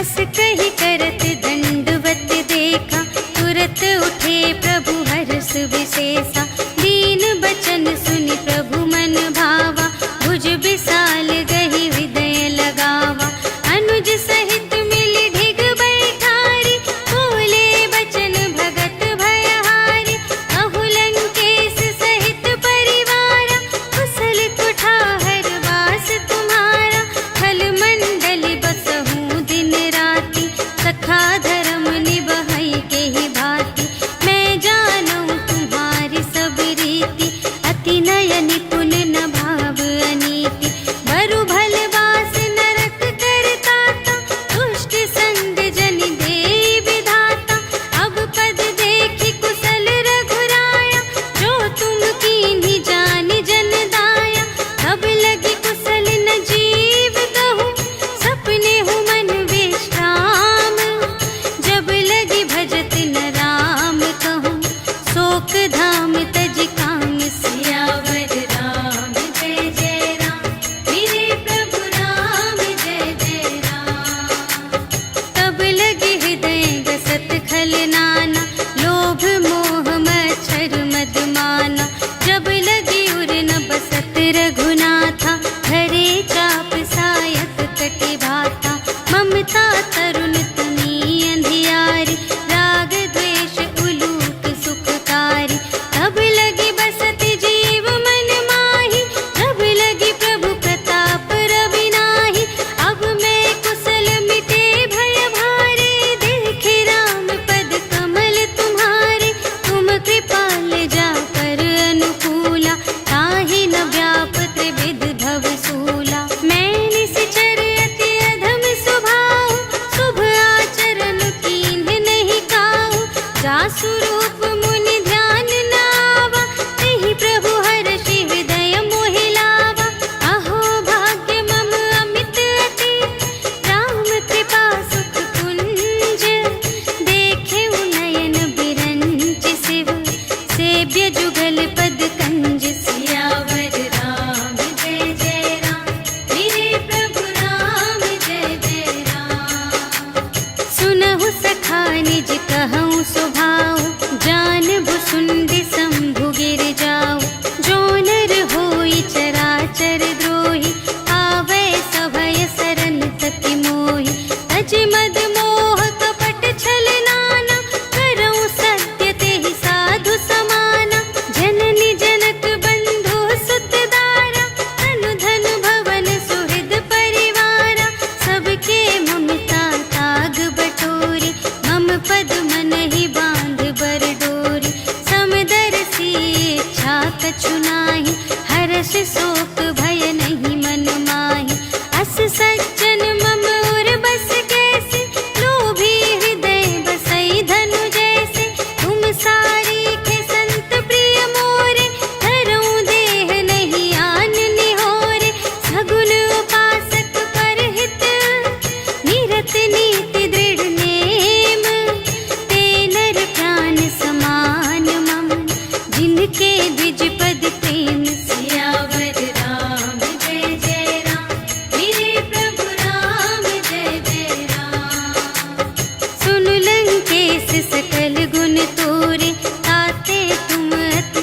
अस कहि करत दंडवत देखा, तुरत उठे प्रभु हर्ष विशेषा। दीन बचन सुनि प्रभु मन भावा, भुज विशाल गहि हृदय लगावा। अनुज सहित मिलि ढिग बैठारी, बोले बचन भगत भयहारी। कहु लंकेश सहित परिवारा, कुशल कुठार वास तुम्हारा। खल मंडल बसहु दिन राति, सखा धर्म निबहै केहि भांति। मैं जानऊ तुम्हारी सब रीति, अति नय निपुण न भाव अनीति। बरु भल बास नरक करताता, दुष्ट संग जन देई विधाता। अब पद देखि कुशल रघुराया, जो तुम कीन्ही जानि जन दाया। अब लगी कुशल न जीव कहूँ, सपने हूँ मन विश्राम। जब लगी भजत न राम कहूँ, शोक धाम तज काम। सियावर राम जय जय राम, मेरे प्रभु राम जय जय राम। तब लगे हृदय गसत खल नाना, लोभ मोह मच्छर मद माना। जब लगी उर न बसत रघुनाथा, धरे चाप सायक कटि भाता। ममता तरुण तनी अंधियारी, राग द्वेष उलूक सुखकारी। तब लगी बसत जीव मन माही, जब लगी प्रभु प्रताप रवि नाही। अब मैं कुशल मिटे भय भारे, देखे राम पद कमल तुम्हारे। तुम कृपाल जा पर अनुकूला, ताहि न व्याप त्रिविध भव सूला। मैं निश्चर अति अधम स्वभाव, शुभ आचरण कीन्ह नहीं काहू। जासु रूप मुनि ध्यान न आवा, तेहि प्रभु हर्षि हृदय मोहि लावा। अहो भाग्य मम अमित अति, राम कृपा सुख कुंज। देखे नयन बिरंच शिव, सेव्य जुगल पद कंज। सियावर राम जय जय राम, मेरे प्रभु राम जय जय राम। सुनहु सखा निज कहऊँ स्वभाव, जान भुसुंडी शंभु गिर जाऊ। जो नर होई चराचर द्रोही, आवै सभय सरन तति मोहि। तज मद मोह कपट छल नाना, करऊँ सत्य तेहि साधु समाना। जननी जनक बंधु सुत दारा, तनु धन भवन सुहृद परिवारा। सबके ममता ताग बटोरी, मम पद मन ही बांध बर डोरी। समदर्शी इच्छा कछु नाही, हर्ष शोक भय नहीं मन माही। अस सज्जन मम उर बस कैसे, लोभी हृदय बसई धनु जैसे। तुम सारी के संत प्रिय मोरे, धरऊँ देह नहीं आन निहोरे। सगुन उपासक परहित, निरत नीति दृढ़ नेम। ते नर प्राण समान मम, जिनके द्विज पद प्रेम। सियावर राम जय जय राम, मेरे प्रभु राम जय जय राम। सुन लंकेश सकल गुण तोरे, ताते तुम अति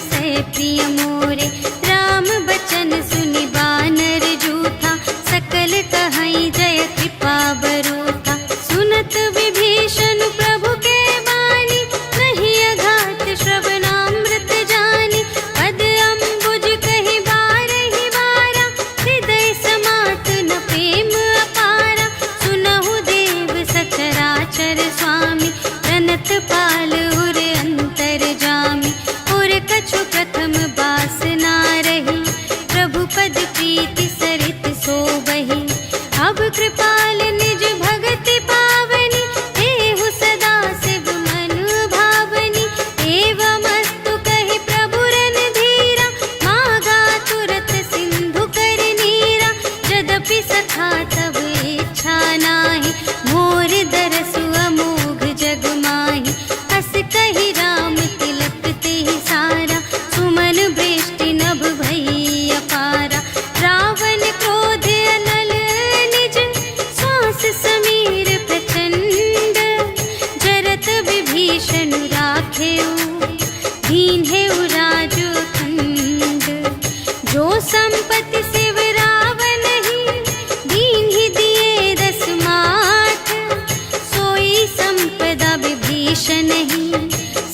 सिय मोरे। राम बचन सुनि बानर जूठा, सकल कहई जय कृपा बरूठा। सुनत विभीषण प्रभु के बानी, नहीं अघात श्रवणामृत जानी। पद अम्बुज कहि बारहि बारा, हृदय समात न प्रेम अपारा। सुनहु देव सचराचर स्वामी, रनत पाल उर अंतर जामी। उर कछु प्रथम बासना रही, प्रभु पद प्रीति सरित सोबहि। अब कृपाल निज भगति पावनी, देहु सदा शिव मन भावनी। एवमस्तु कहि प्रभु रणधीरा, मागा तुरत सिंधु कर नीरा। यद्यपि सखा तब इच्छा नाही, मोर दरसु अमोघ जग माही। हस कहि राम तिलक तेहि सारा, सुमन वृष्टि नभ भई अपारा। रावण क्रोध अनल निज, श्वास समीर प्रचंड। जरत विभीषण राखेउ, दीन्हेउ राजु खंड। जो संपत्ति शिव रावण ही, दीन्हि दिए दस माठ। सोई संपदा विभीषण ही,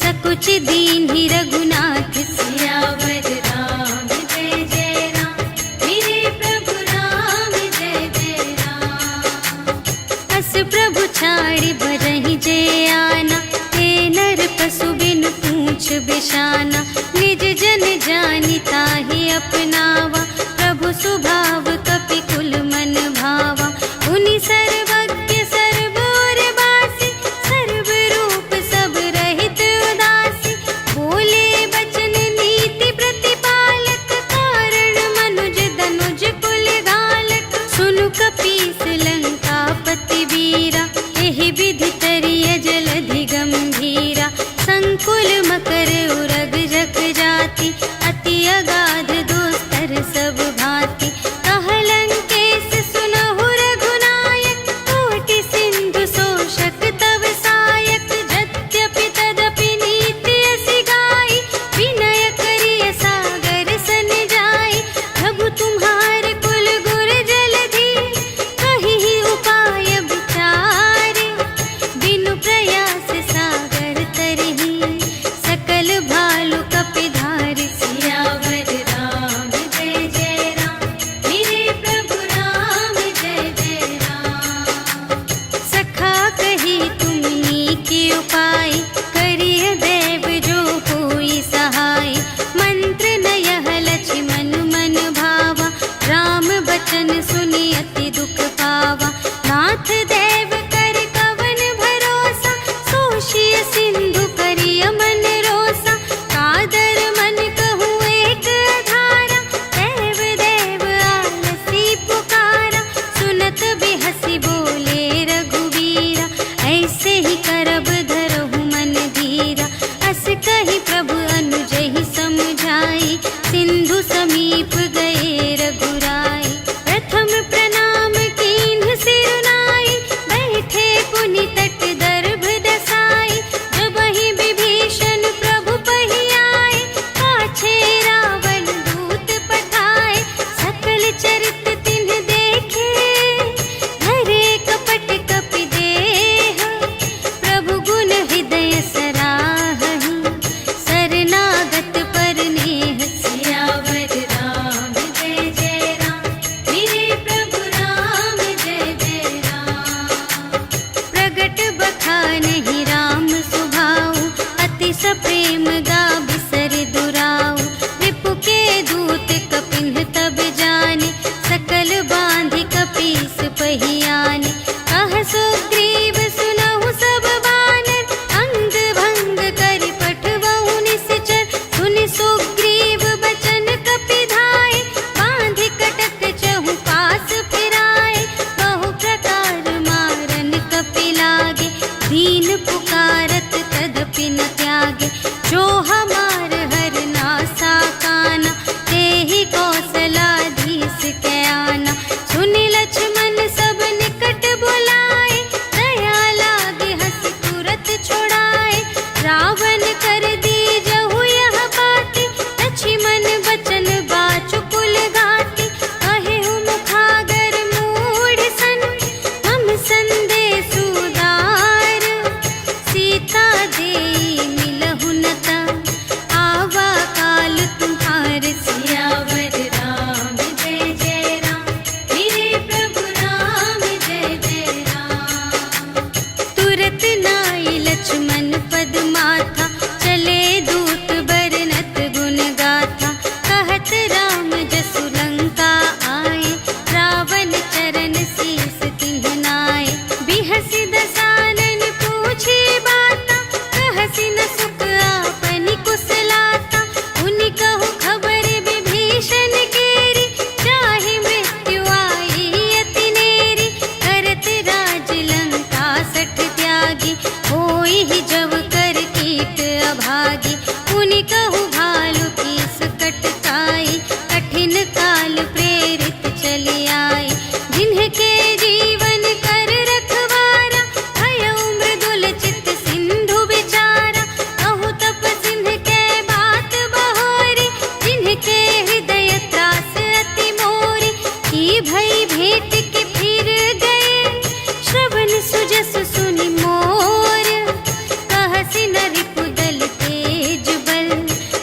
सकुच दीन्हि रघुनाथ। सियावर राम जय जय राम, मेरे प्रभु राम जय जय राम। अस प्रभु छाड़ि बरहि जे आना, ते नर पशु बिन पूछ बिशाना। निज जन जानि ताहि अपनावा, प्रभु सुभाव कपि कुल मन भावा। उनि सर्वज्ञ सर्व और बासी, सर्व रूप सब रहित उदासी। बोले बचन नीति प्रतिपालक, कारण मनुज धनुज कुल घालक। सुनु कपीस लंकापति वीरा, एहि विधि तरिय जलधि गंभीरा। संकुल मकर उरग जग जाति, अति अगाध दुस्तर सब भांति। कहलंकेश सुनहु रघुनायक, कोटि सिंधु शोषक तव सायक। यद्यपि तदपि नीति असि गाई, विनय करिय सागर सन जाई। प्रभु तुम्हार कुल गुर जलधि, कहिहि उपाय विचारे। बिनु प्रयास सागर तरहि, सकल भालु कपिधारि। सियावर राम जय जय राम, मेरे प्रभु राम जय जय राम। सखा कही तुमनी के उपाय, करिय देव जो होई सहाय। मंत्र नयह लक्ष्मण मन भावा, राम बचन सुनि अति दुख पावा। नाथ देव कर कवन भरोसा, सोषिय सिंधु करिय मन रोसा। कादर मन कहूँ एक आधारा, देव देव आलसी पुकारा। सुनत बिहसी बोले रघुवीरा, ऐसे ही करब धरहु मन धीरा। अस कहि प्रभु अनुजहि समझाई, सिंधु समीप गए रघुराई। प्रथम प्रणाम कीन्ह सिरुनाई, बैठे पुनि तट दर्भ दसाई। जबहि विभीषण प्रभु पहि आए, पाछे रावण दूत पठाए। सकल चरित तिन्ह देखे, धरे कपट कपि देह। प्रभु गुण हृदय सराहहि, शरणागत पर नेह। सियावर राम जय जय राम, मेरे प्रभु राम जय जय राम। प्रगट बखानहि राम सुभाऊ, अति सप्रेम गा बिसर दुराऊ। रिपु के दूत कपिन्ह तब जाने, सकल बांधि कपीस पहि आने। कह सुग्रीव सुनहु सब बानर, अंग भंग करि पठवहु निश्चर। सुनि सुग्रीव बचन कपिधाय, बांधि कटक चहु पास फिराए। बहु प्रकार मारन कपि लागे, दीन पुकारत तदपि न त्यागे। जो हमार हर नासा काना, तेहि कौशलाधीश के आना। सुनि लक्ष्मण सब निकट बुलाए, दया लागे हंस तुरत छुड़ाए। रावण कर दीजहु यह बात, लक्ष्मण कहु भालु कीस कटकाई, कठिन काल प्रेरित चली आई। जिन्हके जीवन कर रखवारा, भयउ मृदुल चित सिंधु बिचारा। कहु तप सिंह के बात बहोरी, जिन्हके हृदय त्रास अति मोरी। की भई भेंट के फिर गए, श्रवण सुजस सुनि मोर। कहसि न रिपुदल तेज बल,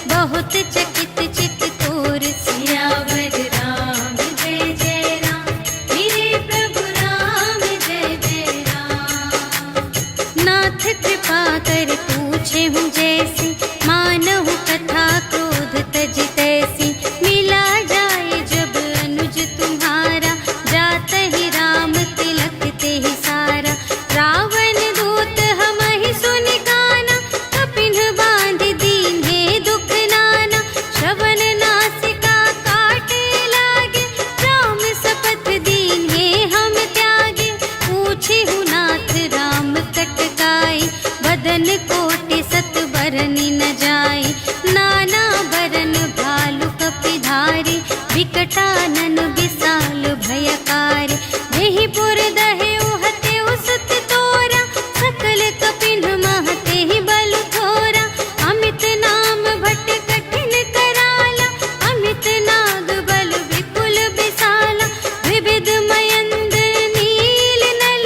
बहुत चकित चित तोर। सियावर राम जय जय राम, मेरे प्रभु राम जय जय राम। नाथ कृपा कर पूछे हूँ जैसी, मानहु कथा क्रोध तज तैसी। मिला जाए जब अनुज तुम्हारा, जात ही राम तिलक ते ही सारा। रावण दूत हमहि सुनि काना, कपिन बांध दीन्हे दुख नाना। श्रवण नासिका काटे लागे, राम शपथ दीन्हे हम त्यागे। पूछिहु नाथ राम कटकाई, बदन कोटि सत बरनि न जाई। नाना बरन भालु कपिधारी, विकटानन विशाल भयकारी। देहि पुर दहेउ हतेउ सुत तोरा, सकल कपिन महते ही बल थोरा। अमित नाम भट कठिन कराला, अमित नाग बल विपुल विशाला। विविध मयंद्र नील नल,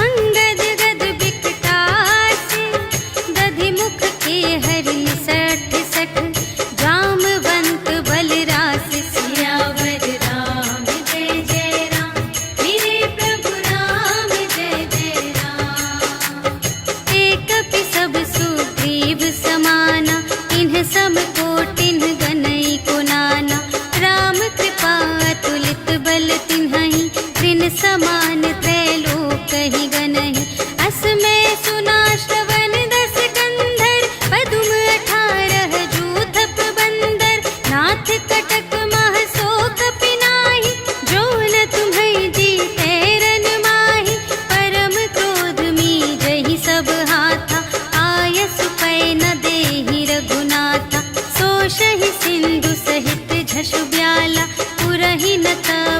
अंगद गद विकटासी। दधि मुख के हरि सठ सठ, जामवंत बलरासी। सियावर राम जय जय राम, मेरे प्रभु राम जय जय राम। एक कपि सब सुग्रीव समाना, इन्ह सम कोटिन्ह गनई को नाना। राम कृपा अतुलित बल तिन्हहि, त्रिन समान त्रैलोक ही गनहि। अस मैं सुना श्रवण दस कंधर, पदुम 18 जूथप बंदर। नाथ कटक मह सो कपि नाही, जो न तुम्है जीतै रन माही। परम क्रोध मीजहि सब हाथा, आयसु पै न देहि रघुनाथा। सोषहि सिंधु सहित झसु ब्याला, पुरहि न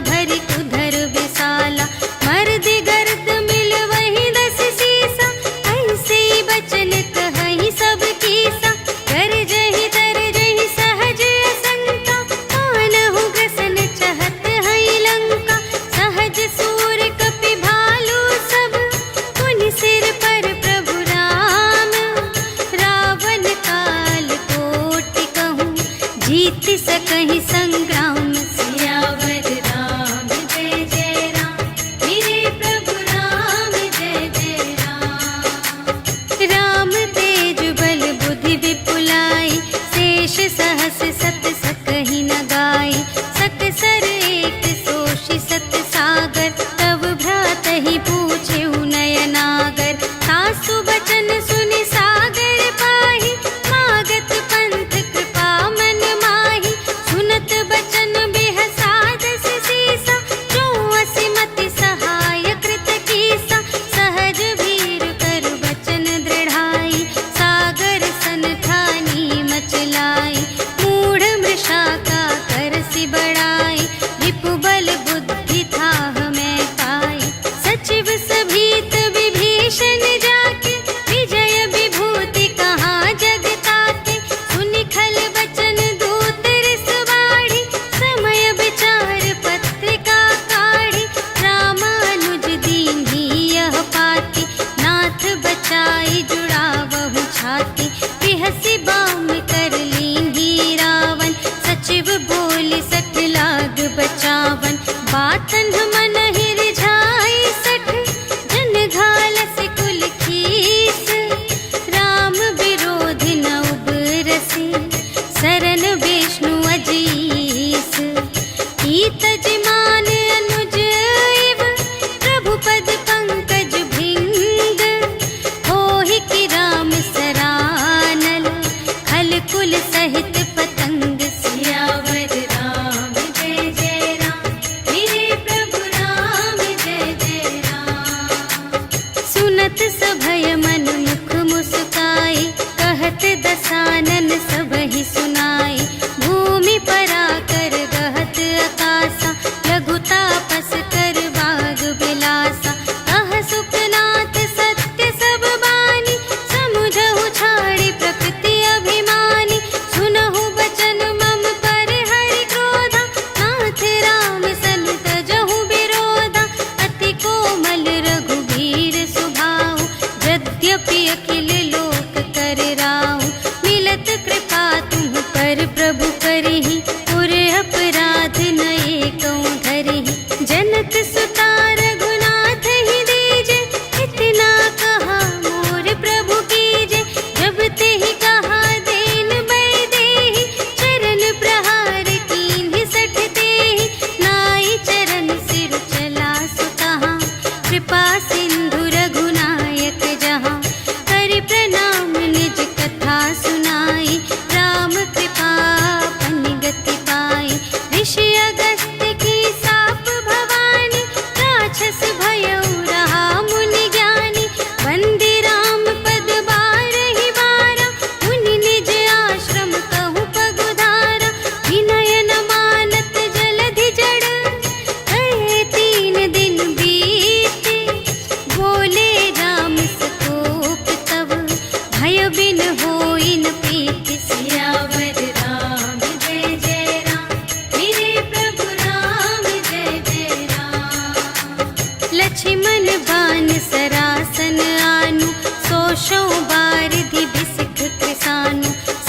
भरि उधर विशाला। मर्दि गर्द मिल वही 10 सीसा, ऐसे बचन कहहि सब कीसा। गरजहि तरजहि सहज असंका, मानहु ग्रसन चहत हई लंका। सहज सूर कपि भालु सब, पुनि सिर पर प्रभु राम। रावण काल कोटि कहूँ, जीत सकहि संग्राम। सियावर राम जय जय राम, मेरे प्रभु राम जय जय राम। राम तेज बल बुद्धि विपुलाई, शेष सहस सत सकहि न गाई। सकसर एक सोषि सत सागर, तब भ्रातहि पूछेउ नयनागर। सासु बचन सुनि सागर पाहि, मागत पंथ कृपा मन माहि। सुनत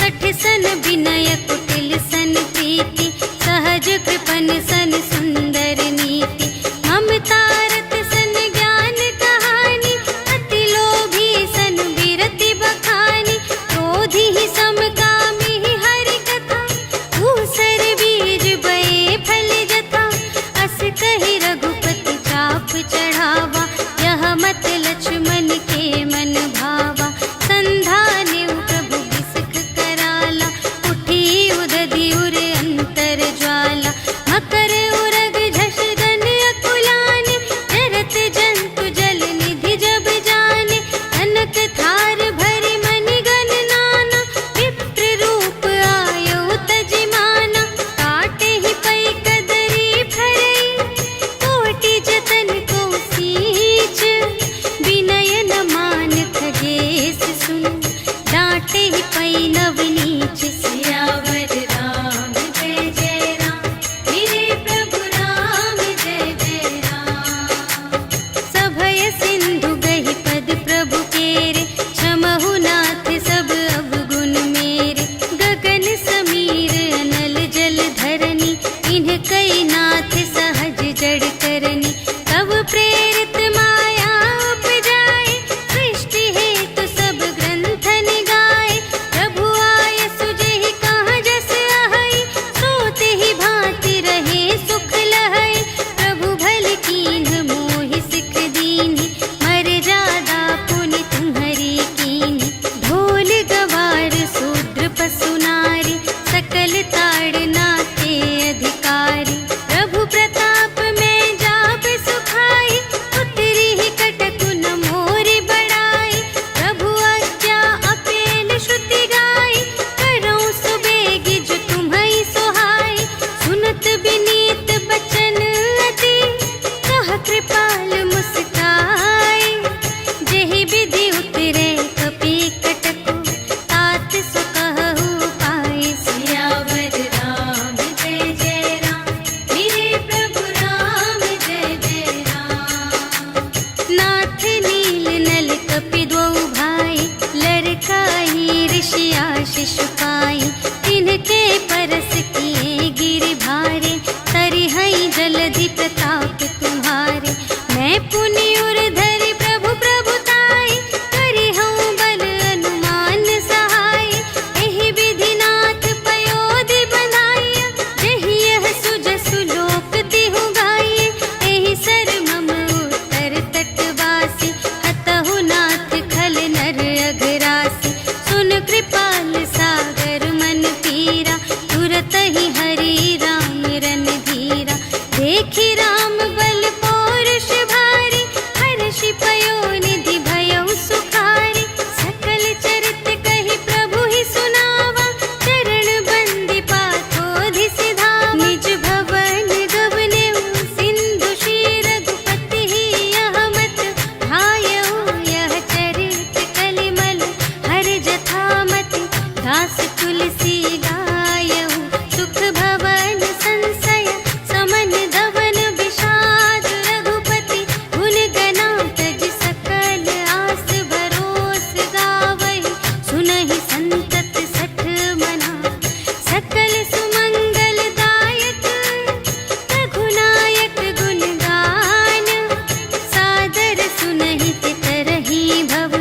सठ सन विनय कुटिल सन प्रीति, सहज कृपन सन सुंदर नीति, ममता रत सन ज्ञान कहानी, अति लोभी सन विरति बखानी, क्रोधी ही समकामी ही हरि कथा, दूसर बीज बये फल जथा, अस कहि रघुपति चाप चढ़ावा, यह मत लक्ष्मण के मन भावा, संधाने प्रभु बिसख कराला, उठी उदधि उर अंतर ज्वाला, मकर उरग झष गन अकुलाने, जरत जंतु जल निधि जब जाने, कनक थार भरि मनि गण नाना, विप्र रूप आयो तजिमाना, काटे ही पै कदरी फरई, कोटि जतन को सींच, विनय न मान खगेश सुन, डांटे ही पै नव नीच, सियावर राम जय जय राम, मेरे प्रभु राम जय जय राम। सभय सिंधु गहि पद प्रभु केरे, क्षमहु नाथ सब अवगुण मेरे, गगन समीर अनल जल धरनी, इन्ह कई नाथ सहज जड़ करनी, तब प्रेरित माया उपजाए, सृष्टि हेतु सब ग्रंथन गाए, प्रभु आय सुजेहि कहाँ जस अहै, सोते ही भांति रहे सुख लहै, प्रभु भल कीन्ह मोहि सिख दीन्हि, मर्यादा पुनि तुम्हरी कीन्हि, ढोल गवार शूद्र पशु नारी, सकल ताड़ नाते अधिकारी, प्रभु प्रताप में जाप सुखाई, उतरी ही कटकु न मोरि बड़ाई, प्रभु आज्ञा अपेल श्रुति गाई, करऊँ सुबेगी जो तुम्है सोहाई, सुनत विनीत बचन अति, कह कृपाल मुस्काई, जेहि विधि उतरे कपि कटकु, तात सो कहु पाई, सियावर राम जय जय राम, मेरे प्रभु राम जय जय राम। नाथ नील नल कपि द्वौ भाई, लरकाई ऋषि आशीष पाई, तिनके परस किए गिरि भारे, तरिहै जलधि प्रताप तुम्हारे, मैं पुनि उर धरि प्रभु प्रभुताई, करिहउँ बल अनुमान सहाय, एहि विधि नाथ पयोधि बंधाइया, जेहि यह सुजसु लोक तिहु गाइए, एहि सर मम उत्तर तटवासी, हतहु नाथ खल नर अघरासी, सुन कृपाल सागर मन पीरा, तुरत ही हरि राम रन धीरा, देखि राम बल पौरुष भारी, हर्षि पयो निधि भयउ सुखारी, सकल चरित कहि प्रभु ही सुनावा, चरण बंदी पाथोधि सिधावा, निज भवन गवनेउ सिंधु श्री रघुपति ही यह मत, भायउ यह चरित कलिमल हर जथामति, दास तुलसी गायउ, सुख भवन संशय समन धवन विषाद, रघुपति गुण गना तज सकल आस भरोस गावहि, सुनहि संतत सठ मना, सकल सुमंगल दायक, रघुनायक गुण गान, सादर सुनहि तितरहि भव,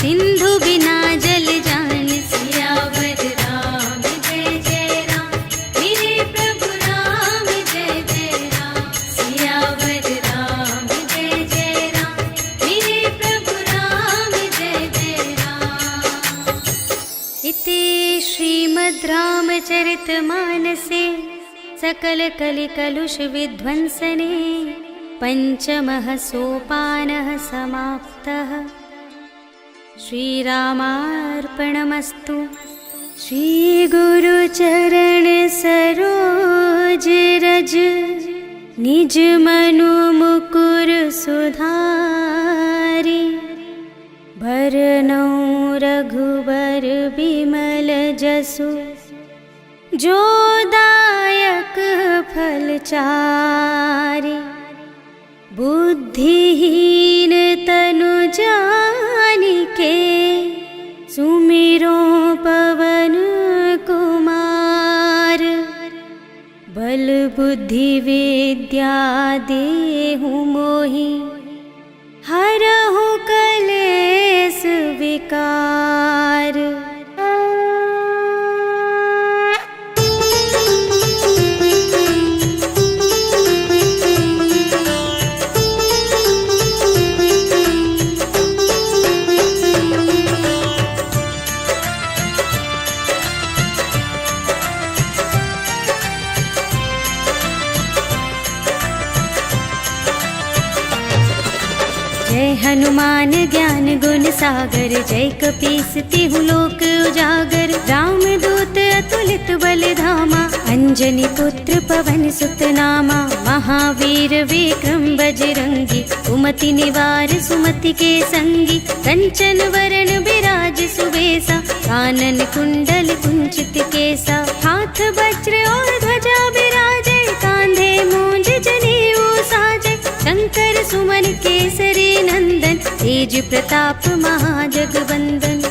सिंधु बिना जल जान, सियावर राम जय जय राम, मेरे प्रभु राम जय जय राम, सियावर राम जय जय राम, मेरे प्रभु राम जय जय राम। इति श्रीमद् रामचरितमानसे सकल कलि कलुष विध्वंसने, पंचमः सोपानः समाप्तः। श्रीरामार्पणमस्तु। श्री गुरु चरण सरोज रज, निज मनु मुकुर सुधारि, भरनौ रघुबर बिमल जसु, जो दायक फल चारि। बुद्धिहीन तनु जानिके, सुमिरो पवन बुद्धि विद्या देहु मोहि, हरहु कलेस विकार। जय हनुमान ज्ञान गुण सागर, जय कपीस तिहु लोक उजागर। राम दूत अतुलित बल धामा, अंजनी पुत्र पवन सुत नामा। महावीर विक्रम बजरंगी, कुमति निवार सुमति के संगी। कंचन वरण विराज सुबेसा, कानन कुंडल कुंचित केसा। हाथ वज्र और ध्वजा विराजे, कांधे मूंज जनेऊ साजे। शंकर सुमन केसरी नंदन, तेज प्रताप महाजगवंदन।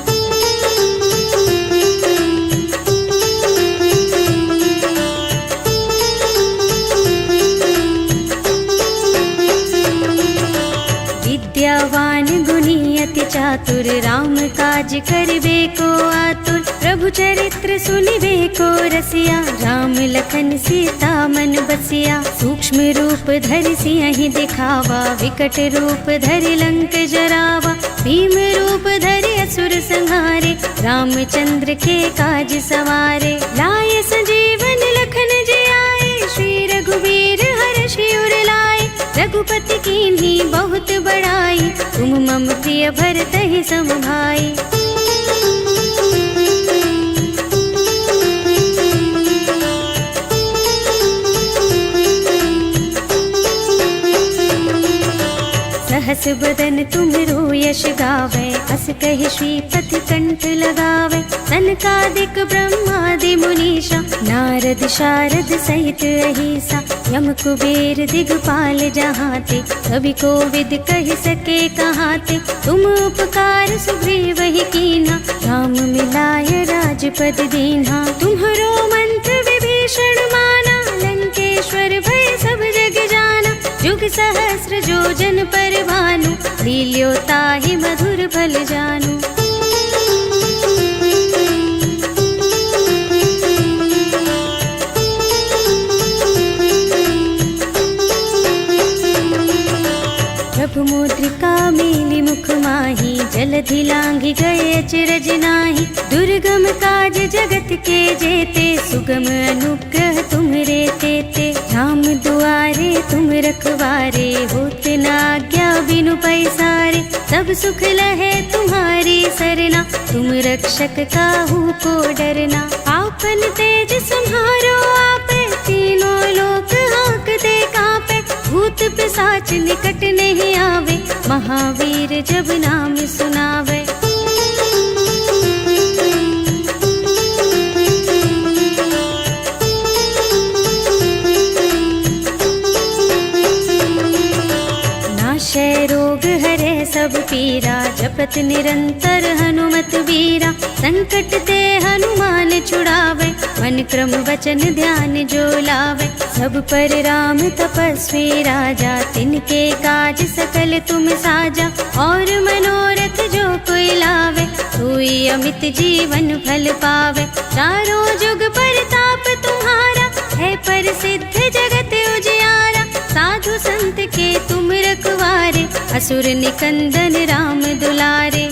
विद्यावान गुणी अति चातुर, राम काज करिबे को आतुर। प्रभु चरित्र सुनिबे को रसिया, राम लखन सीता मन बसिया। सूक्ष्म रूप धरि सियहि दिखावा, विकट रूप धरि लंक जरावा। भीम रूप धरि असुर संहारे, रामचंद्र के काज सवारे। लाए संजीवन लखन जियाए, श्री रघुवीर हर्षि उर लाए। रघुपति कीन्ही बहुत बड़ाई, तुम मम प्रिय भरतहि सम भाई। सहस बदन तुमरो यश गावे, अस कहि श्रीपति कंठ लगावे। सनकादिक ब्रह्मादि मुनीषा, नारद शारद सहित अहिसा। यम कुबेर दिगपाल जहाते, कवि कोविद कहि सके कहाते। तुम उपकार सुग्रीवहि कीन्हा, राम मिलाय राजपद दीन्हा। तुम्हरो मंत्र विभीषण माना, लंकेश्वर भय सब जग जाना। जुग सहस्र जो जन पर भानु, लील्यो ताहि मधुर फल जानू। प्रभु मुद्रिका मेलि मुख माहि, जलधि लांघि गए अचरज नाहि। दुर्गम काज जगत के जेते, सुगम अनुग्रह तुम्हरे तेते। राम दुआरे तुम रखवारे, होत न आज्ञा बिनु पैसारे। सब सुख लहे तुम्हारी सरना, तुम रक्षक काहू को डरना। आपन तेज सम्हारो आपे, तीनों लोक हांकते कांपे। भूत पिशाच निकट नहीं आवे, महावीर जब नाम सुनावे। नाशय रोग हरे सब पीरा, जपत निरंतर हनुमत वीरा। संकट ते हनुमान छुड़ावे, मन क्रम वचन ध्यान जो लावे। सब पर राम तपस्वी राजा, तिनके काज सकल तुम साजा। और मनोरथ जो कोई लावे, सोई अमित जीवन फल पावे। चारों जुग परताप तुम्हारा, है प्रसिद्ध जगत उजियारा। साधु संत के तुम रखवारे, असुर निकंदन राम दुलारे।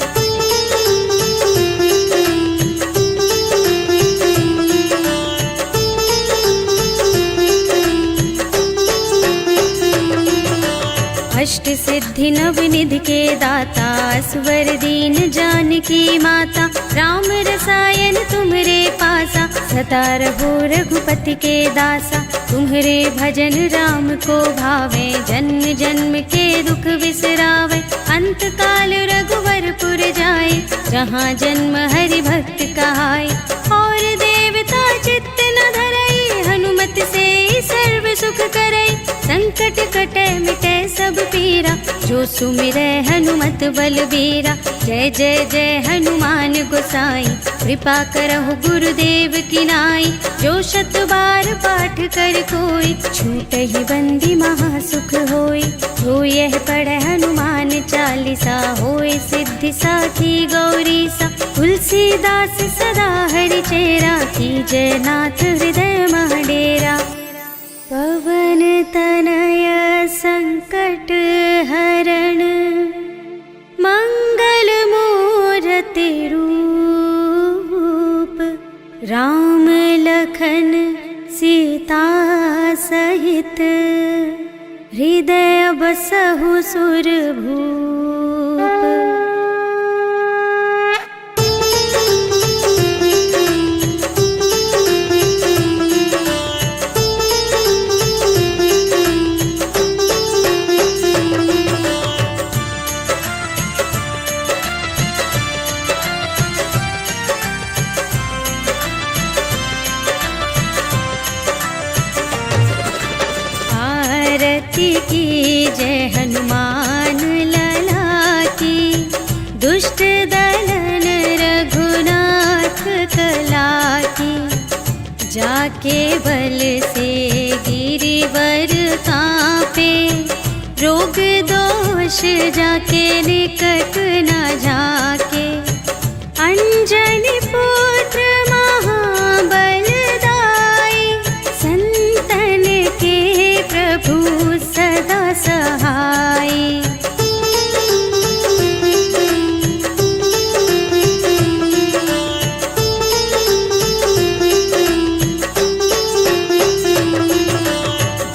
अष्ट सिद्धि नव निधि के दाता, असवर दीन जानकी माता। राम रसायन तुम्हरे पासा, सदा रहो रघुपति के दासा। तुम्हरे भजन राम को भावे, जन्म जन्म के दुख बिसरावे। अंत काल रघुवरपुर जाए, जहाँ जन्म हरि भक्त कहाए। और देवता चित्त न धरई, हनुमत से सर्व सुख करई। संकट कटे मिटे सब पीरा, जो सुमिरै हनुमत बलबीरा। जय जय जय हनुमान गोसाई, कृपा करहु गुरुदेव की नाई। जो 100 बार पाठ कर कोई, छूटहि बंदी महासुख होय। जो यह पढ़े हनुमान चालीसा, होय सिद्धि साखी गौरी सा। तुलसीदास सदा हरि चेरा, कीजय नाथ हृदय मह डेरा। पवन तनय संकट हरण, मंगल मूरति रूप। राम लखन सीता सहित, हृदय बसहु सुरभूप। की जय हनुमान लला की, दुष्ट दलन रघुनाथ कला की। जाके बल से गिरिवर कांपे, रोग दोष जाके निकट न जाके। अंजनी पुत्र महाबलदाई, संतन के प्रभु सदा सहाय।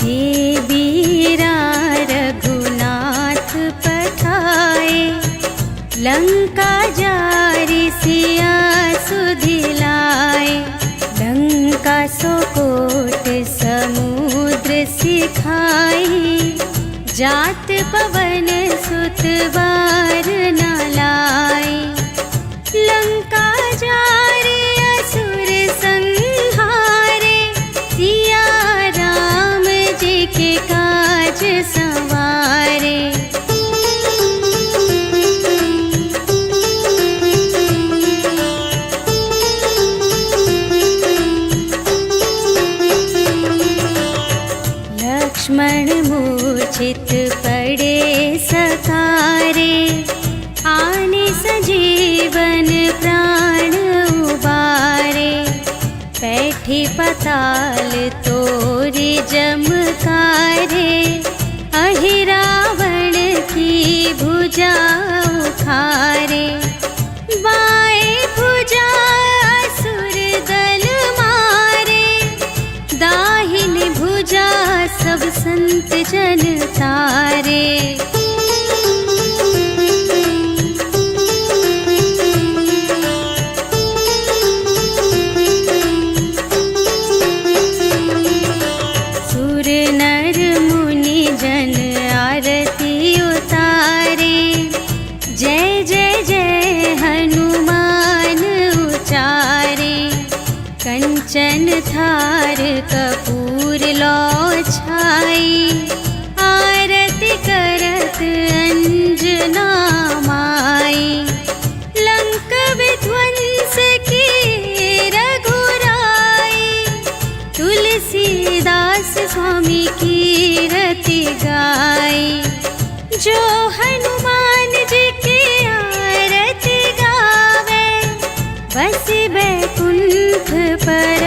देवीरा रघुनाथ पठाए, लंका जारि सिया सुधिलाए। लंका सोकोट समुद्र सिखाई, जात पवन सुत बार न लाई। लंका जारि असुर संहारे, सिया राम जी के काज संवारे। लक्ष्मण मूर्छित पड़े सकारे, आने सजीवन प्राण उबारे। बैठी पताल तोरी जमकारे, अहि रावण की भुजा उखारे। बाएं भुजा असुर दल मारे, दाहिनी भुजा सब संत जन तारे। सुर नर मुनि जन आरती उतारे, जय जय जय हनुमान उचारे। कंचन थार कपूर लौ छाई, आरती करत अंजना माई। लंक विध्वंस की रघुराई, तुलसीदास स्वामी की रति गाई। जो हनुमान जी की आरती गावे, बस बैकुंठ पर